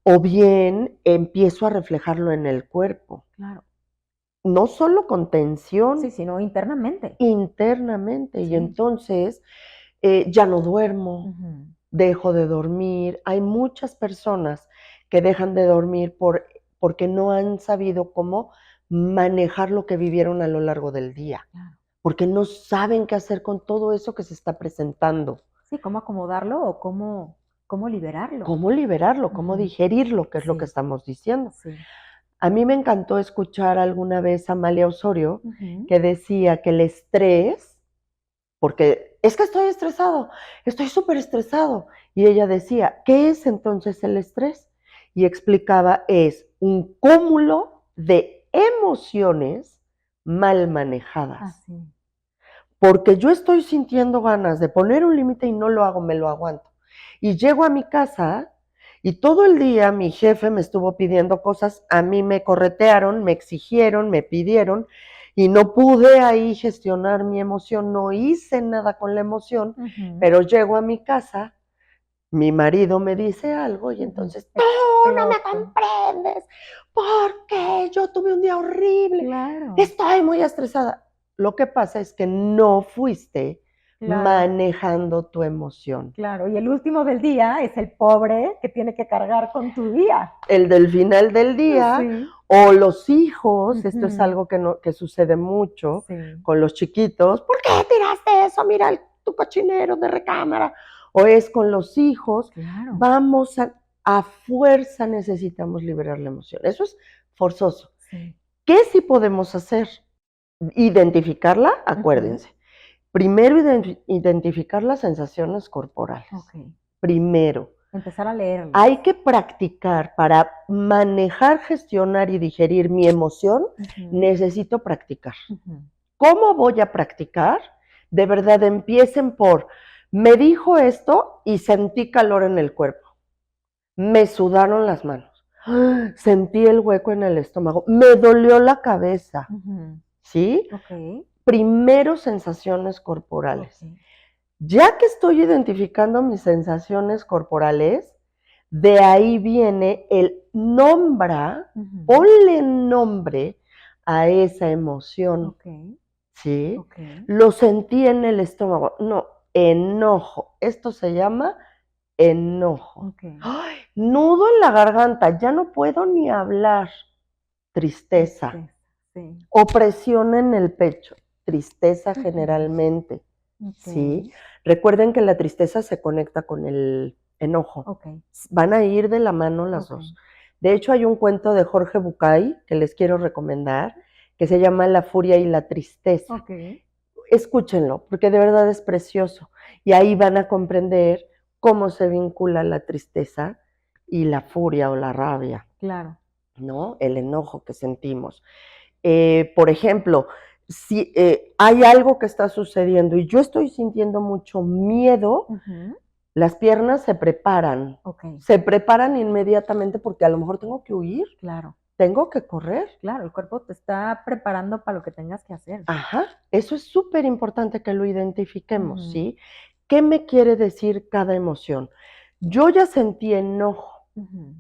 O bien empiezo a reflejarlo en el cuerpo. Claro. No solo con tensión, Sí, sino internamente. internamente. Sí. Y entonces ya no duermo, dejo de dormir. Hay muchas personas que dejan de dormir porque no han sabido cómo manejar lo que vivieron a lo largo del día, Claro. porque no saben qué hacer con todo eso que se está presentando. Sí, cómo acomodarlo o cómo liberarlo. ¿Cómo liberarlo? ¿Cómo digerirlo? Que es lo que Sí. estamos diciendo. Sí. A mí me encantó escuchar alguna vez a Amalia Osorio que decía que el estrés, porque es que estoy estresado, estoy súper estresado. Y ella decía, ¿qué es entonces el estrés? Y explicaba, es un cúmulo de emociones mal manejadas. Así. Porque yo estoy sintiendo ganas de poner un límite y no lo hago, me lo aguanto. Y llego a mi casa y todo el día mi jefe me estuvo pidiendo cosas, a mí me corretearon, me exigieron, me pidieron y no pude ahí gestionar mi emoción, no hice nada con la emoción, pero llego a mi casa, mi marido me dice algo y entonces, tú no me comprendes, porque yo tuve un día horrible, Claro. estoy muy estresada. Lo que pasa es que no fuiste Claro. manejando tu emoción. Claro, y el último del día es el pobre que tiene que cargar con tu día. El del final del día, Sí. o los hijos, esto es algo que sucede mucho Sí. con los chiquitos. ¿Por qué tiraste eso? Mira tu cochinero de recámara. O es con los hijos. Claro. Vamos a fuerza necesitamos liberar la emoción. Eso es forzoso. Sí. ¿Qué sí podemos hacer? Identificarla, acuérdense. Primero identificar las sensaciones corporales. Ok. Primero. Empezar a leerlo. Hay que practicar para manejar, gestionar y digerir mi emoción. Necesito practicar. ¿Cómo voy a practicar? De verdad, empiecen por, me dijo esto y sentí calor en el cuerpo. Me sudaron las manos. Sentí el hueco en el estómago. Me dolió la cabeza. ¿Sí? Ok. Primero sensaciones corporales. Ok. Ya que estoy identificando mis sensaciones corporales, de ahí viene el nombra, ponle nombre a esa emoción. Ok. ¿Sí? Ok. Lo sentí en el estómago. No, enojo. Esto se llama enojo. Ok. ¡Ay! Nudo en la garganta, ya no puedo ni hablar. Tristeza. Sí. Opresión en el pecho. Tristeza generalmente. Ok. ¿Sí? Recuerden que la tristeza se conecta con el enojo. Ok. Van a ir de la mano las dos. De hecho, hay un cuento de Jorge Bucay que les quiero recomendar, que se llama La furia y la tristeza. Ok. Escúchenlo, porque de verdad es precioso. Y ahí van a comprender cómo se vincula la tristeza y la furia o la rabia. Claro. ¿No? El enojo que sentimos. Por ejemplo, si hay algo que está sucediendo y yo estoy sintiendo mucho miedo, las piernas se preparan. Se preparan inmediatamente porque a lo mejor tengo que huir. Claro. Tengo que correr. Claro, el cuerpo te está preparando para lo que tengas que hacer. Ajá, eso es súper importante que lo identifiquemos, ¿sí? ¿Qué me quiere decir cada emoción? Yo ya sentí enojo. Ujú,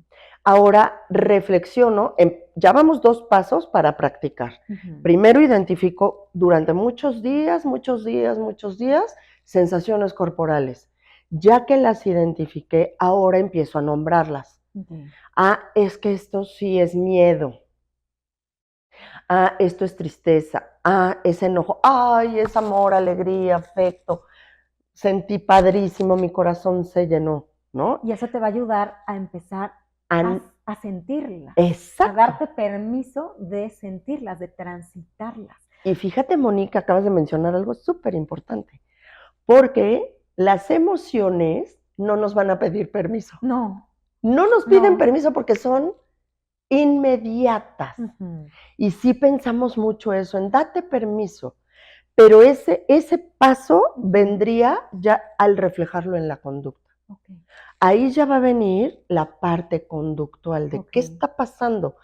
Ahora reflexiono, ya vamos 2 pasos para practicar. ujú. Primero identifico durante muchos días, sensaciones corporales. Ya que las identifiqué, ahora empiezo a nombrarlas. Ok. Es que esto sí es miedo. Esto es tristeza. Es enojo. Ay, es amor, alegría, afecto. Sentí padrísimo, mi corazón se llenó, ¿no? Y eso te va a ayudar a empezar An- a sentirlas, a Exacto. darte permiso de sentirlas, de transitarlas. Y fíjate, Mónica, acabas de mencionar algo súper importante, porque las emociones no nos van a pedir permiso. No, No nos piden no. permiso porque son inmediatas. Ujú, Y sí pensamos mucho eso, en date permiso. Pero ese paso vendría ya al reflejarlo en la conducta. ok, Ahí ya va a venir la parte conductual de qué ok. está pasando.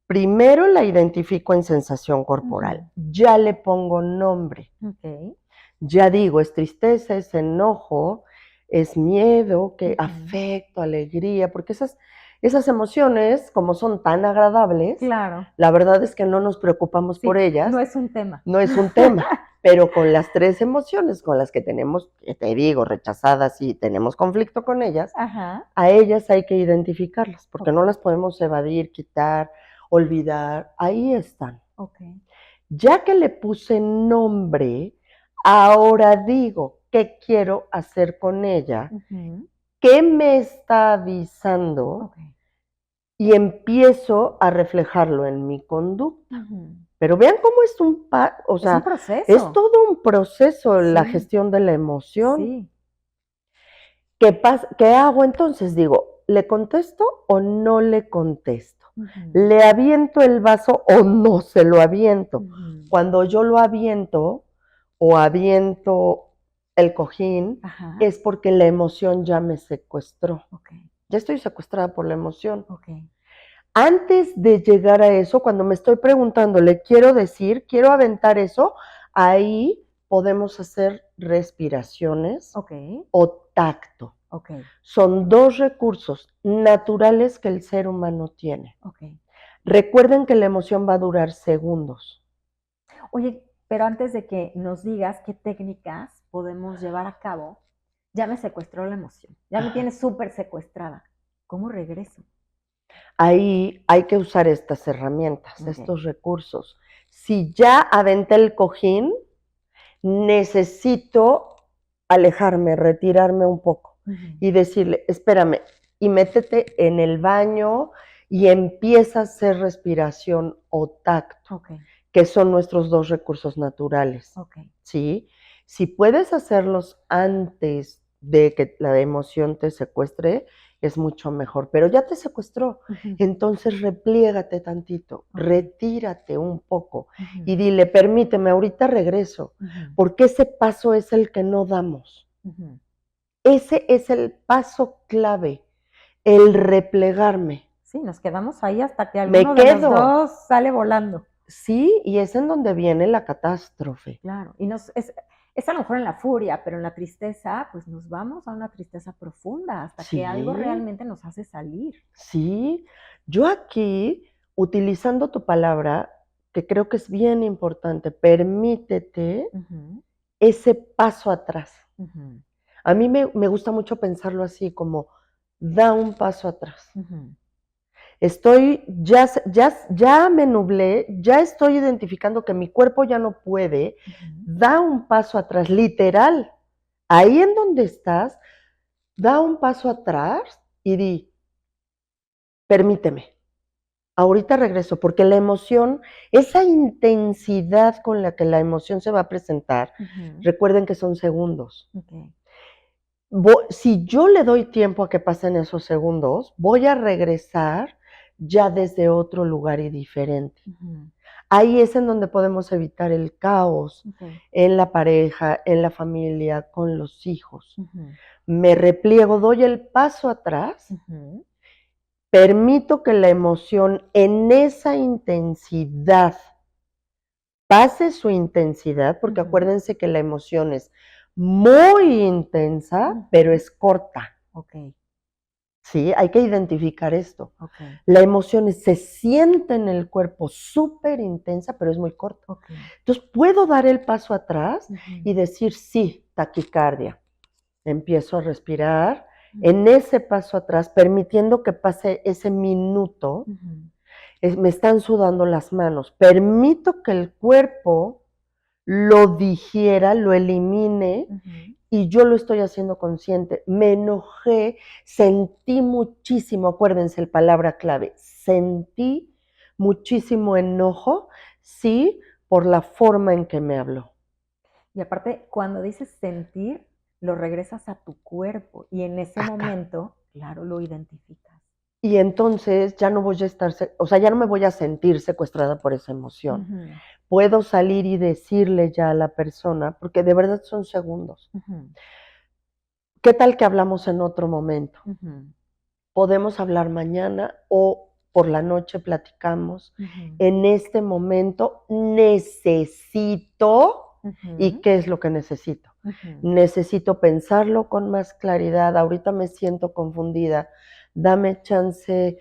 Primero la identifico en sensación corporal, ya le pongo nombre, Ok. ya digo, es tristeza, es enojo, es miedo, que Ujú. afecto, alegría, porque esas emociones, como son tan agradables, Claro. la verdad es que no nos preocupamos Sí, por ellas, no es un tema. no es un tema, pero con las 3 emociones con las que tenemos, que te digo, rechazadas y tenemos conflicto con ellas, Ajá. a ellas hay que identificarlas, porque Ok, no las podemos evadir, quitar, olvidar, ahí están. ok. Ya que le puse nombre, ahora digo qué quiero hacer con ella, Ujú, qué me está avisando ok. y empiezo a reflejarlo en mi conducta. Ujú. Pero vean cómo es o Es un sea, es proceso. todo un proceso la Sí, gestión de la emoción. sí. ¿Qué hago entonces? Digo, ¿le contesto o no le contesto? Ujú, ¿Le aviento el vaso o no se lo aviento? ujú. Cuando yo lo aviento o aviento el cojín, Ajá. es porque la emoción ya me secuestró. Ok, Ya estoy secuestrada por la emoción. ok. Antes de llegar a eso, cuando me estoy preguntando, ¿le quiero decir, quiero aventar eso? Ahí podemos hacer respiraciones Ok, o tacto. ok, Son 2 recursos naturales que el ser humano tiene. ok. Recuerden que la emoción va a durar segundos. Oye, pero antes de que nos digas qué técnicas podemos llevar a cabo, ya me secuestró la emoción, ya me Ajá. tiene súper secuestrada. ¿Cómo regreso? Ahí hay que usar estas herramientas, Ok. estos recursos. Si ya aventé el cojín, necesito alejarme, retirarme un poco Ujú, y decirle, espérame, y métete en el baño y empieza a hacer respiración o tacto, ok, que son nuestros 2 recursos naturales, ok. ¿sí? Si puedes hacerlos antes de que la emoción te secuestre, es mucho mejor, pero ya te secuestró, Ujú, entonces repliégate tantito, ok, retírate un poco ujú, y dile, permíteme, ahorita regreso, ujú, porque ese paso es el que no damos. ujú. Ese es el paso clave, el replegarme. Sí, nos quedamos ahí hasta que Me alguno de los quedo, dos sale volando. sí, y es en donde viene la catástrofe. Claro. Y es a lo mejor en la furia, pero en la tristeza, pues nos vamos a una tristeza profunda hasta que algo Sí, realmente nos hace salir. sí. Yo aquí, utilizando tu palabra, que creo que es bien importante, permítete Ujú, ese paso atrás. ujú, A mí me gusta mucho pensarlo así, como da un paso atrás. ujú, Ya me nublé, ya estoy identificando que mi cuerpo ya no puede, ujú. da un paso atrás, literal. Ahí en donde estás, da un paso atrás y di, permíteme, ahorita regreso, porque la emoción, esa intensidad con la que la emoción se va a presentar, Ujú, recuerden que son segundos. ok, Si yo le doy tiempo a que pasen esos segundos, voy a regresar ya desde otro lugar y diferente. ujú, Ahí es en donde podemos evitar el caos ok, en la pareja, en la familia, con los hijos. ujú, Me repliego, doy el paso atrás, ujú, permito que la emoción en esa intensidad pase su intensidad, porque ujú, acuérdense que la emoción es muy intensa, pero ujú. es corta. Ok, ¿sí? Hay que identificar esto. Okay. La emoción se siente en el cuerpo súper intensa, pero es muy corta. Okay. Entonces, puedo dar el paso atrás Ujú. y decir, sí, taquicardia. Empiezo a respirar Ujú. en ese paso atrás, permitiendo que pase ese minuto. Ujú. Me están sudando las manos. Permito que el cuerpo lo digiera, lo elimine, Ujú. y yo lo estoy haciendo consciente. Me enojé, sentí muchísimo, acuérdense la palabra clave, sentí muchísimo enojo, sí, por la forma en que me habló. Y aparte, cuando dices sentir, lo regresas a tu cuerpo y en ese Acá. momento, claro, lo identificas. Y entonces ya no voy a estar, o sea, ya no me voy a sentir secuestrada por esa emoción. Ujú. Puedo salir y decirle ya a la persona, porque de verdad son segundos. Ujú. ¿Qué tal que hablamos en otro momento? Ujú. Podemos hablar mañana o por la noche platicamos. Ujú. En este momento necesito, ¿y Ujú. qué es lo que necesito? Ujú. Necesito pensarlo con más claridad. Ahorita me siento confundida. Dame chance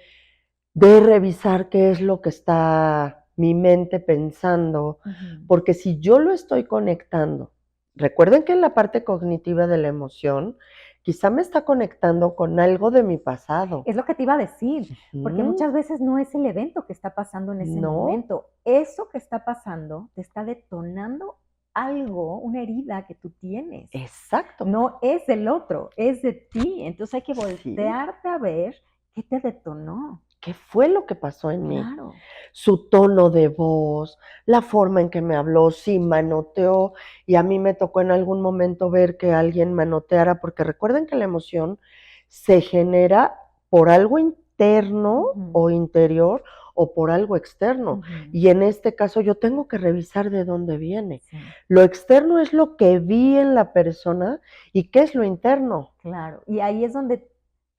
de revisar qué es lo que está mi mente pensando, Ujú. porque si yo lo estoy conectando, recuerden que en la parte cognitiva de la emoción, quizá me está conectando con algo de mi pasado. Es lo que te iba a decir, porque muchas veces no es el evento que está pasando en ese No, momento. Eso que está pasando te está detonando algo, una herida que tú tienes. exacto. No es del otro, es de ti. Entonces hay que Sí. voltearte a ver qué te detonó. ¿Qué fue lo que pasó en mí? Claro. Su tono de voz, la forma en que me habló, si manoteó, y a mí me tocó en algún momento ver que alguien manoteara, porque recuerden que la emoción se genera por algo interno Ujú. o interior o por algo externo. Ujú. Y en este caso yo tengo que revisar de dónde viene. Sí, Lo externo es lo que vi en la persona y qué es lo interno. claro. Y ahí es donde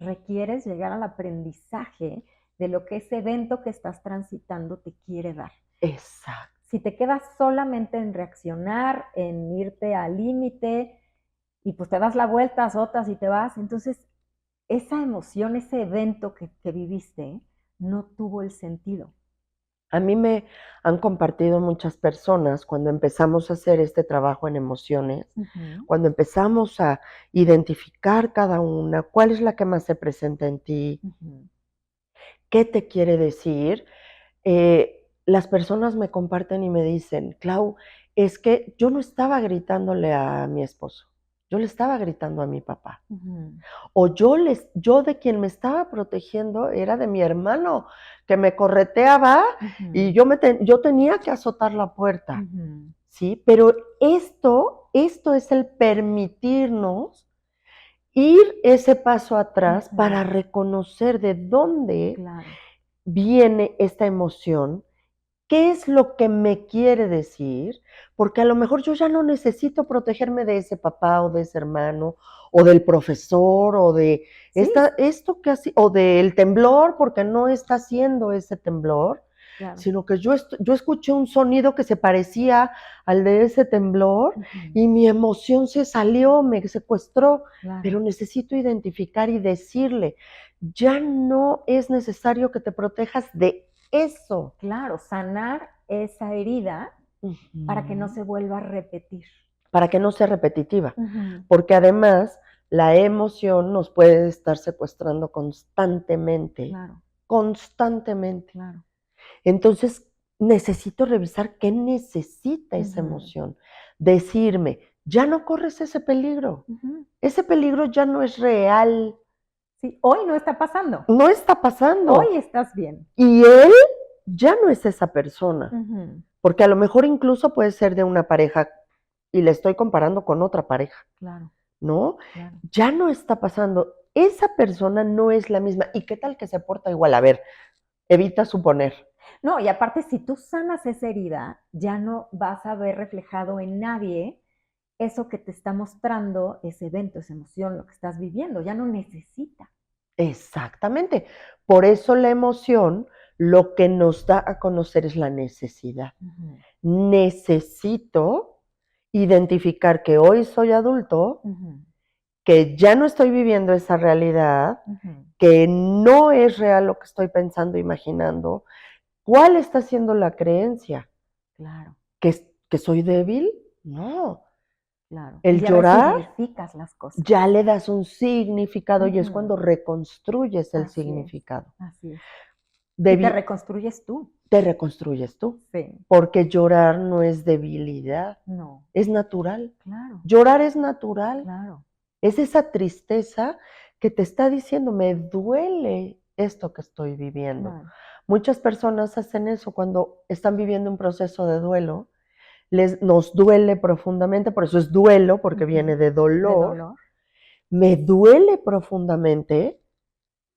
requieres llegar al aprendizaje de lo que ese evento que estás transitando te quiere dar. Exacto. Si te quedas solamente en reaccionar, en irte al límite y pues te das la vuelta, azotas y te vas, entonces esa emoción, ese evento que viviste no tuvo el sentido. A mí me han compartido muchas personas cuando empezamos a hacer este trabajo en emociones, Ujú. cuando empezamos a identificar cada una, cuál es la que más se presenta en ti, Ujú. qué te quiere decir. Las personas me comparten y me dicen, Clau, es que yo no estaba gritándole a mi esposo, yo le estaba gritando a mi papá. Ujú. O yo de quien me estaba protegiendo era de mi hermano, que me correteaba y Ujú. yo tenía que azotar la puerta, Ujú. ¿sí? Pero esto es el permitirnos ir ese paso atrás para Ujú. reconocer de dónde Claro. viene esta emoción. ¿Qué es lo que me quiere decir? Porque a lo mejor yo ya no necesito protegerme de ese papá o de ese hermano o del profesor o de Sí, esto que así, o del temblor, porque no está haciendo ese temblor, claro. sino que yo escuché un sonido que se parecía al de ese temblor Ujú. y mi emoción se salió, me secuestró, pero Claro. necesito identificar y decirle, ya no es necesario que te protejas de eso. Claro, sanar esa herida para que no Ujú. se vuelva a repetir. Para que no sea repetitiva, Ujú. porque además la emoción nos puede estar secuestrando constantemente, Claro, constantemente. claro. Entonces, necesito revisar qué necesita esa Ujú. emoción. Decirme, ya no corres Ujú. ese peligro ya no es real, Sí, hoy no está pasando. no está Hoy pasando. estás bien. Y él ya no es esa persona, Ujú. porque a lo mejor incluso puede ser de una pareja y le estoy comparando con otra pareja. Claro, ¿No? claro. Ya no está pasando. Esa persona no es la misma. ¿Y qué tal que se porta igual? A ver, evita suponer. No, y aparte, si tú sanas esa herida, ya no vas a ver reflejado en nadie eso que te está mostrando ese evento, esa emoción, lo que estás viviendo. Ya no necesita. Exactamente. Por eso la emoción lo que nos da a conocer es la necesidad. Ujú. Necesito identificar que hoy soy adulto, Ujú. que ya no estoy viviendo esa realidad, que no es real lo que estoy pensando, imaginando. ¿Cuál está siendo la creencia? Claro, ¿Que soy débil? No. claro. Y El ya llorar, resignificas las cosas. ya le das un significado y es cuando reconstruyes el Así es, significado. así es. Y te reconstruyes tú. Te reconstruyes tú. Sí. Porque llorar no es debilidad, No, es natural. claro, Llorar es natural. claro. Es esa tristeza que te está diciendo, me duele esto que estoy viviendo. Claro. Muchas personas hacen eso cuando están viviendo un proceso de duelo. Nos duele profundamente, por eso es duelo, porque viene de dolor. De dolor. Me duele profundamente,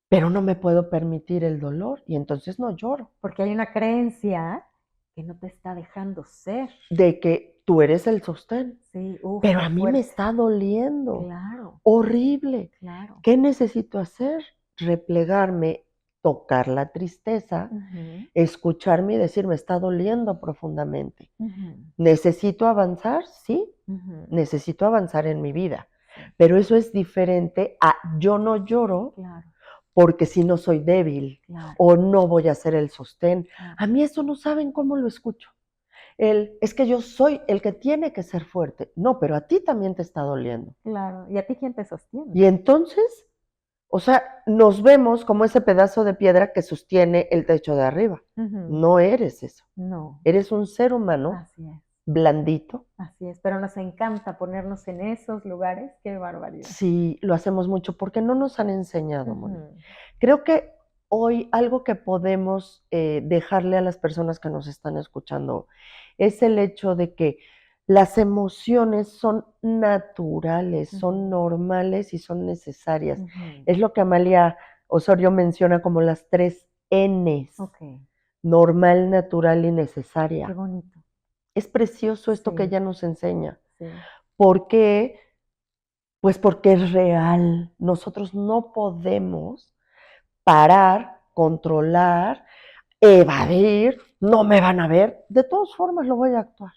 pero no me puedo permitir el dolor y entonces no lloro. Porque hay una creencia que no te está dejando ser. De que tú eres el sostén. Sí, Pero qué a mí fuerte. me está doliendo. Claro, Horrible. claro. ¿Qué necesito hacer? Replegarme, tocar la tristeza, escucharme y decir, me está doliendo profundamente. ¿Necesito avanzar? Sí, necesito avanzar en mi vida. Pero eso es diferente a yo no lloro Claro, porque si no soy débil claro, o no voy a ser el sostén. claro. A mí eso no saben cómo lo escucho. Es que yo soy el que tiene que ser fuerte. No, pero a ti también te está doliendo. Claro. ¿Y a ti quién te sostiene? Y entonces, o sea, nos vemos como ese pedazo de piedra que sostiene el techo de arriba. No eres eso. No, Eres un ser humano así es, blandito. así es. Pero nos encanta ponernos en esos lugares. Qué barbaridad. Sí, lo hacemos mucho porque no nos han enseñado, Moni. Ujú. Creo que hoy algo que podemos dejarle a las personas que nos están escuchando es el hecho de que las emociones son naturales, son normales y son necesarias. Ujú. Es lo que Amalia Osorio menciona como las 3 Ns, Ok, normal, natural y qué necesaria. bonito. Es precioso esto que Sí, ella nos enseña. sí. ¿Por qué? Pues porque es real. Nosotros no podemos parar, controlar, evadir, no me van a ver. De todas formas lo voy a actuar.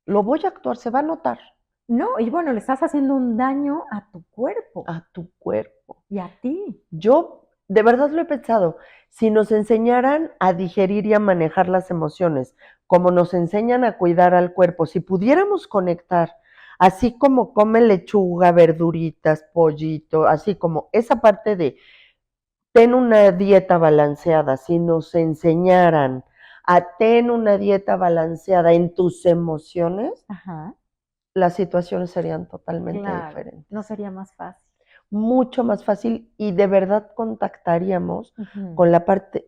Lo voy a actuar, se va a notar. No, y bueno, le estás haciendo un daño a tu cuerpo A tu cuerpo. y a ti. Yo de verdad lo he pensado. Si nos enseñaran a digerir y a manejar las emociones, como nos enseñan a cuidar al cuerpo, si pudiéramos conectar, así como come lechuga, verduritas, pollito, así como esa parte de ten una dieta balanceada, si nos enseñaran a ten una dieta balanceada en tus emociones, Ajá, las situaciones serían totalmente claro. diferentes. No sería más fácil. Mucho más fácil y de verdad contactaríamos con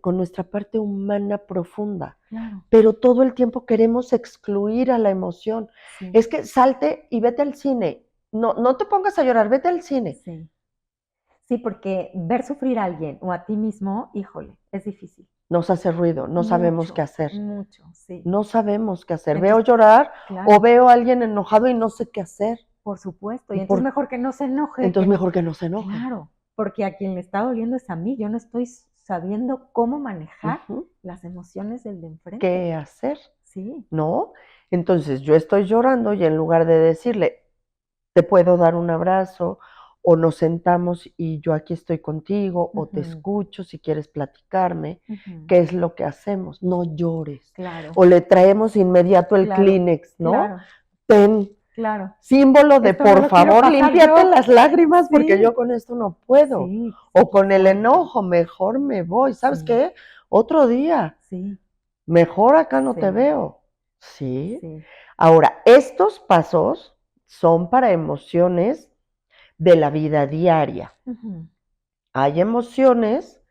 con nuestra parte humana profunda. Claro, Pero todo el tiempo queremos excluir a la emoción. sí, Es que salte y vete al cine. No, no te pongas a llorar, vete al cine. sí. Sí, porque ver sufrir a alguien o a ti mismo, híjole, es difícil. Nos hace ruido, no sabemos qué hacer. Mucho, sí. No sabemos qué hacer. Entonces, Veo llorar claro, o veo a alguien enojado y no sé qué hacer. por supuesto. Y Y entonces por- mejor que no se enoje. entonces que no- mejor que no se enoje. Claro, porque a quien le está doliendo es a mí. Yo no estoy sabiendo cómo manejar Ujú. las emociones del de enfrente. ¿Qué hacer? Sí, ¿No? Entonces yo estoy llorando y en lugar de decirle, te puedo dar un abrazo o nos sentamos y yo aquí estoy contigo o te escucho si quieres platicarme, ¿qué es lo que hacemos? No llores. claro, O le traemos inmediato el claro, Kleenex, ¿no? claro, Ten, claro. símbolo de Esto no por lo quiero favor, pasar límpiate yo. las lágrimas porque Sí, yo con esto no puedo. sí, O sí, qué con el fuerte. enojo, mejor me voy. ¿Sabes Sí, qué? Otro día, sí, mejor acá no te sí, veo. ¿Sí? sí. Ahora, estos pasos son para emociones de la vida diaria. Ujú, Hay emociones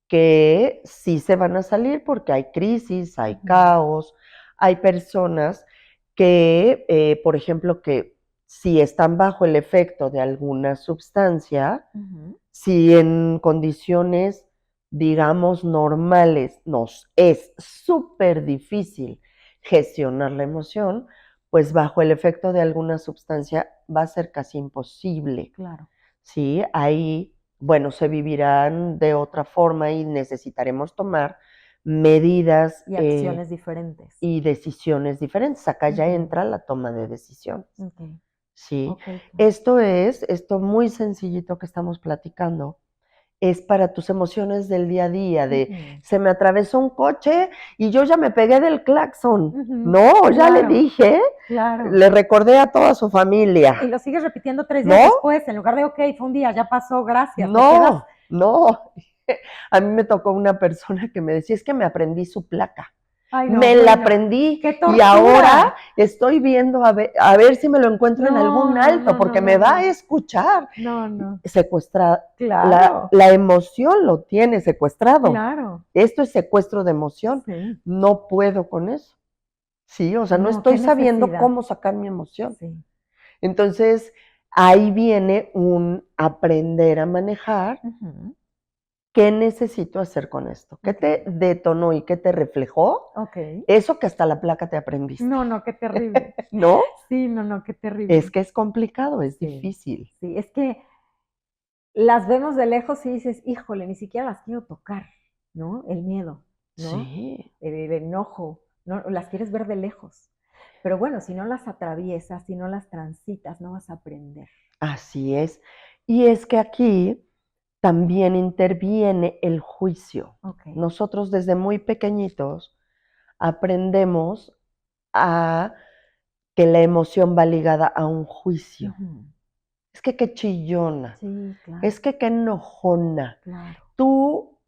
que sí se van a salir porque hay crisis, hay caos, hay personas que, por ejemplo, que si están bajo el efecto de alguna sustancia, ujú, si en condiciones, digamos, normales nos es súper difícil gestionar la emoción, pues bajo el efecto de alguna sustancia va a ser casi imposible. claro. ¿Sí? Ahí, bueno, se vivirán de otra forma y necesitaremos tomar medidas Y acciones diferentes. y decisiones diferentes. Acá ya Ujú, entra la toma de decisiones. ok. ¿sí? Ok, claro. Esto muy sencillito que estamos platicando, es para tus emociones del día a día, de se me atravesó un coche y yo ya me pegué del claxon. No, ya le Claro, dije, claro. le recordé a toda su Y familia. lo sigues repitiendo 3 días ¿No? después, en lugar de, ok, fue un día, ya pasó, gracias. Te quedas. No. A mí me tocó una persona que me decía, es que me aprendí su placa. Ay, no, Me la bueno, aprendí ¡qué y tortura! ahora estoy viendo a ver si me lo encuentro en algún No, alto, no, porque no, me no, va a no. escuchar. No, no. Secuestrada. Claro, La emoción lo tiene secuestrado. claro. Esto es secuestro de emoción. Sí. No puedo con eso. Sí, o sea, no No, qué estoy sabiendo necesidad. cómo sacar mi emoción. Sí. Entonces, ahí viene un aprender a manejar. ¿Qué necesito hacer con esto? ¿Qué te detonó y qué te reflejó? Ok. Eso que hasta la placa te aprendiste. No, qué terrible. ¿No? Sí, no, qué terrible. Es que es complicado, es Sí, difícil. sí, es que las vemos de lejos y dices, híjole, ni siquiera las quiero tocar, ¿no? El miedo, ¿no? Sí. El enojo, ¿no? Las quieres ver de lejos. Pero bueno, si no las atraviesas, si no las transitas, no vas a aprender. Así es. Y es que aquí también interviene el juicio. Ok. Nosotros desde muy pequeñitos aprendemos a que la emoción va ligada a un juicio. Es que qué chillona, Sí, claro, es que qué enojona. claro,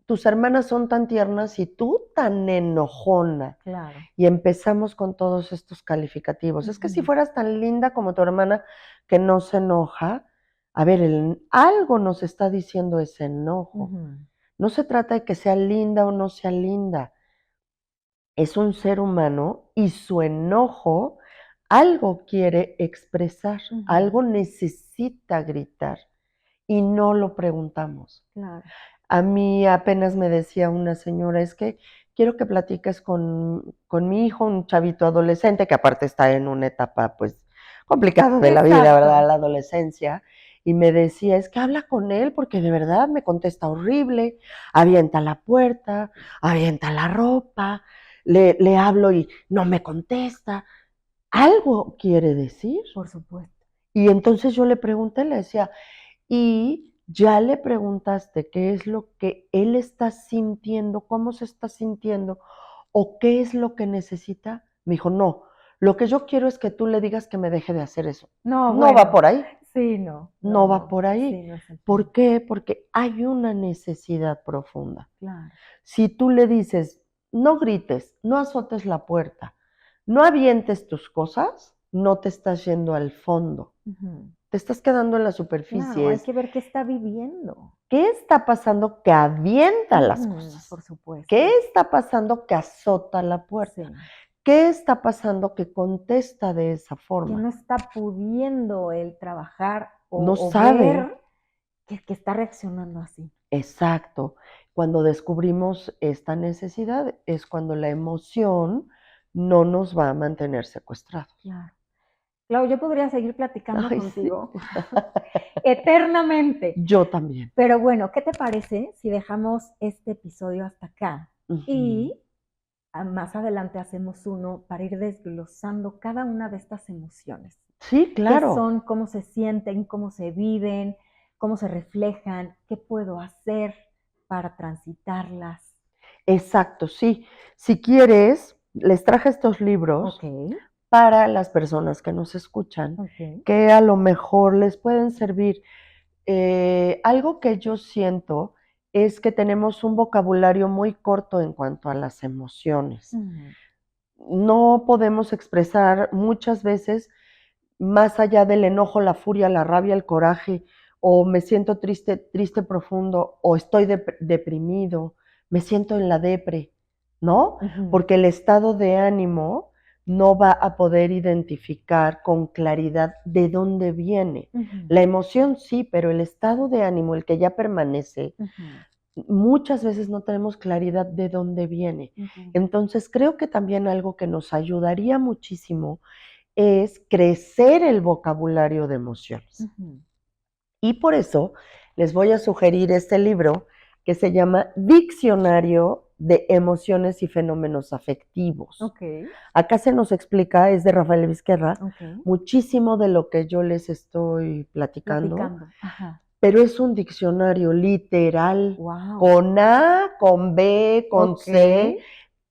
Tus hermanas son tan tiernas y tú tan enojona. claro. Y empezamos con todos estos calificativos. Es que si fueras tan linda como tu hermana que no se enoja, a ver, algo nos está diciendo ese enojo. No se trata de que sea linda o no sea linda. Es un ser humano y su enojo algo quiere expresar, algo necesita gritar y no lo preguntamos. Claro. A mí apenas me decía una señora, es que quiero que platiques con mi hijo, un chavito adolescente, que aparte está en una etapa pues complicada de la vida, ¿verdad? La adolescencia. Y me decía, es que habla con él porque de verdad me contesta horrible, avienta la puerta, avienta la ropa, le hablo y no me contesta. Algo quiere decir. Por supuesto. Y entonces yo le pregunté, le decía, ¿y ya le preguntaste qué es lo que él está sintiendo, cómo se está sintiendo o qué es lo que necesita? Me dijo, no, lo que yo quiero es que tú le digas que me deje de hacer eso. No, No va por ahí, sí, no, no va por sí, ahí. no es el ¿Por qué? Porque hay una necesidad profunda. Claro. Si tú le dices, no grites, no azotes la puerta, no avientes tus cosas, no te estás yendo al fondo. Te estás quedando en la superficie. Claro, hay que ver qué está viviendo. ¿Qué está pasando que avienta las cosas? Por supuesto. ¿Qué está pasando que azota la puerta? Sí. ¿Qué está pasando que contesta de esa Que forma? no está pudiendo él trabajar No o sabe. ver que está reaccionando así. Exacto. Cuando descubrimos esta necesidad es cuando la emoción no nos va a mantener secuestrados. Claro. Clau, yo podría seguir platicando Ay, contigo sí. eternamente. Yo también. Pero bueno, ¿qué te parece si dejamos este episodio hasta acá? Y más adelante hacemos uno para ir desglosando cada una de estas emociones. Sí, claro. ¿Qué son? ¿Cómo se sienten? ¿Cómo se viven? ¿Cómo se reflejan? ¿Qué puedo hacer para transitarlas? Exacto, sí. Si quieres, les traje estos libros para las personas que nos escuchan, que a lo mejor les pueden servir. Algo que yo siento es que tenemos un vocabulario muy corto en cuanto a las emociones. No podemos expresar muchas veces más allá del enojo, la furia, la rabia, el coraje, o me siento triste, triste profundo, o estoy deprimido, me siento en la depre, ¿no? Porque el estado de ánimo no va a poder identificar con claridad de dónde viene. La emoción sí, pero el estado de ánimo, el que ya permanece, muchas veces no tenemos claridad de dónde viene. Entonces creo que también algo que nos ayudaría muchísimo es crecer el vocabulario de emociones. Y por eso les voy a sugerir este libro que se llama Diccionario de emociones y fenómenos afectivos. Ok, Acá se nos explica, es de Rafael Vizquerra, ok. muchísimo de lo que yo les estoy platicando, Platicando. Ajá. pero es un diccionario literal, Wow. con A, con B, con Ok. C.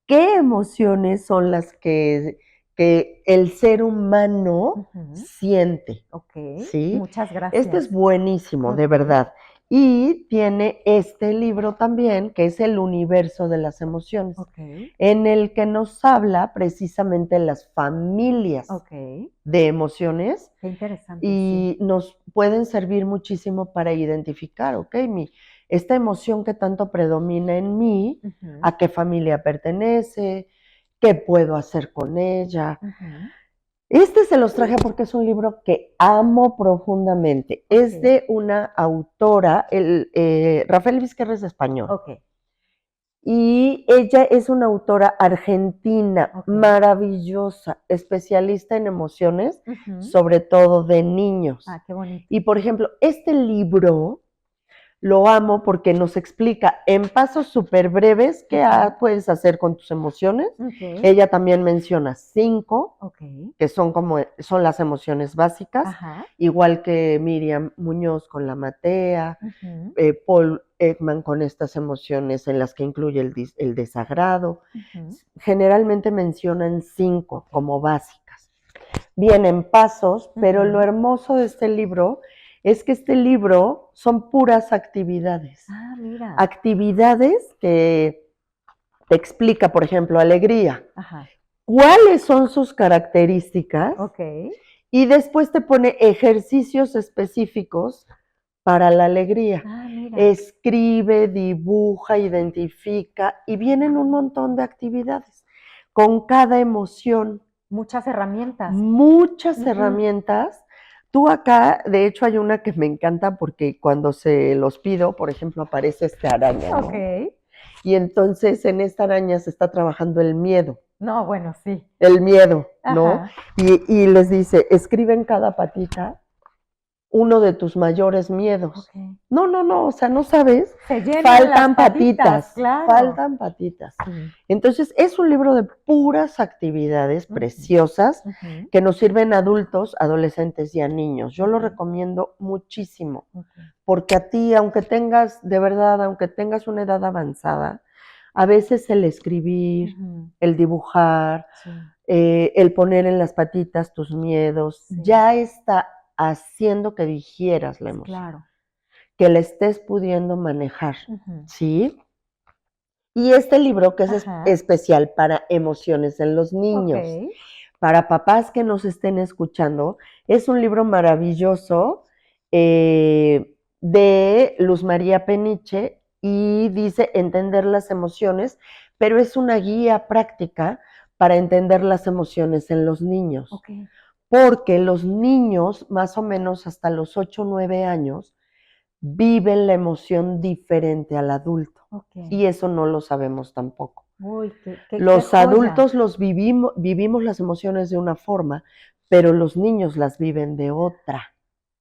¿Qué emociones son las que el ser humano Ujú, siente? ok. ¿Sí? Muchas Este es gracias. buenísimo, de Ok. verdad. Y tiene este libro también, que es El universo de las emociones, Ok. en el que nos habla precisamente de las familias Ok. de emociones Qué interesante, sí. y nos pueden servir muchísimo para identificar, ok, esta emoción que tanto predomina en mí, Ujú, a qué familia pertenece, qué puedo hacer con ella. ujú, Este se los traje porque es un libro que amo profundamente. Es ok. de una autora, Rafael Vizquerra es español, Ok. y ella es una autora argentina Ok. maravillosa, especialista en emociones, Ujú. sobre todo de niños. Ah, qué bonito. Y por ejemplo, este libro lo amo porque nos explica en pasos súper breves qué Ujú, puedes hacer con tus emociones. ok. Ella también menciona 5, Ok. que son las emociones básicas, Ajá. igual que Miriam Muñoz con la matea, Ujú, Paul Ekman con estas emociones en las que incluye el desagrado. ujú, Generalmente mencionan 5 ok. como básicas. Vienen pasos, pero lo Ujú. hermoso de este libro es que este libro son puras actividades. Ah, mira. Actividades que te explica, por ejemplo, alegría. Ajá. ¿Cuáles son sus características? Ok. Y después te pone ejercicios específicos para la alegría. Ah, mira. Escribe, dibuja, identifica y vienen un montón de actividades con cada emoción, Muchas herramientas. muchas Ujú, herramientas. Tú acá, de hecho, hay una que me encanta porque cuando se los pido, por ejemplo, aparece esta araña, ok. ¿no? Y entonces en esta araña se está trabajando No, bueno, sí. el miedo, ¿no? Ajá. Y les dice, escribe en cada patita uno de tus mayores miedos. Ok. No, no, no, o sea, no sabes, Se llenan las patitas, claro. faltan patitas. Sí. Entonces, es un libro de puras actividades Ujú, preciosas ujú, que nos sirven a adultos, adolescentes y a niños. Yo lo ujú, recomiendo muchísimo, ok. porque a ti, aunque tengas, de verdad, aunque tengas una edad avanzada, a veces el escribir, Ujú, el dibujar, sí, el poner en las patitas tus miedos, sí, ya está haciendo que digieras la emoción, claro. que la estés pudiendo manejar, Ujú, ¿sí? Y este libro, que es ajá. especial para emociones en los Ok. niños, para papás que nos estén escuchando, es un libro maravilloso de Luz María Peniche y dice entender las emociones, pero es una guía práctica para entender las emociones en los niños, Ok. porque los niños, más o menos hasta los 8 o 9 años, viven la emoción diferente al adulto. Ok. Y eso no lo sabemos tampoco. Uy, qué Los joya. adultos vivimos las emociones de una forma, pero los niños las viven de otra.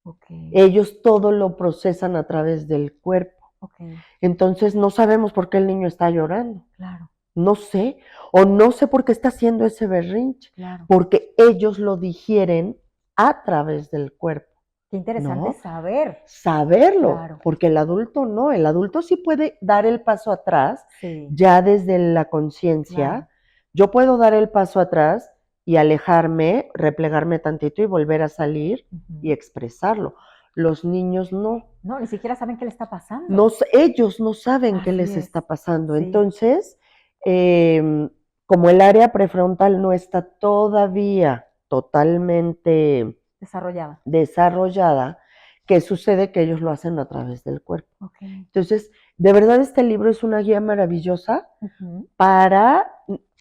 Ok. Ellos todo lo procesan a través del cuerpo. Ok. Entonces no sabemos por qué el niño está llorando. Claro, No sé, o no sé por qué está haciendo ese berrinche, claro. porque ellos lo digieren a través del cuerpo, Qué interesante ¿no? saber. Saberlo, Claro. porque el adulto no, el adulto sí puede dar el paso atrás, Sí, ya desde la conciencia, claro. yo puedo dar el paso atrás y alejarme, replegarme tantito y volver a salir y Ujú. expresarlo. Los niños no, No, ni siquiera saben qué le está pasando. ellos no saben qué Así les es. está pasando. Sí. Entonces, como el área prefrontal no está todavía totalmente Desarrollada. desarrollada, ¿qué sucede? Que ellos lo hacen a través del cuerpo. Ok. Entonces, de verdad este libro es una guía maravillosa Ujú, para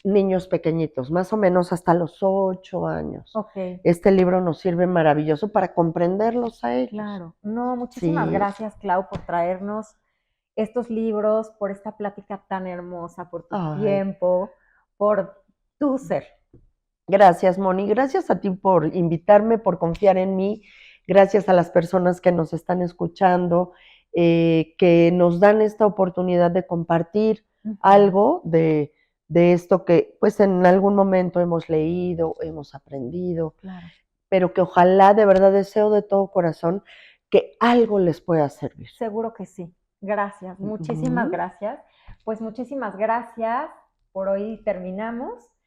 niños pequeñitos, más o menos hasta los 8 años. ok. Este libro nos sirve maravilloso para comprenderlos a ellos. Claro. No, muchísimas Sí. gracias, Clau, por traernos estos libros, por esta plática tan hermosa, por tu Ay, tiempo, por tu ser. gracias, Moni. Gracias a ti por invitarme, por confiar en mí. Gracias a las personas que nos están escuchando, que nos dan esta oportunidad de compartir algo de esto que pues en algún momento hemos leído, hemos aprendido, Claro. pero que ojalá de verdad deseo de todo corazón que algo les pueda servir. Seguro que sí. Gracias, muchísimas gracias. Pues muchísimas gracias. Por hoy terminamos.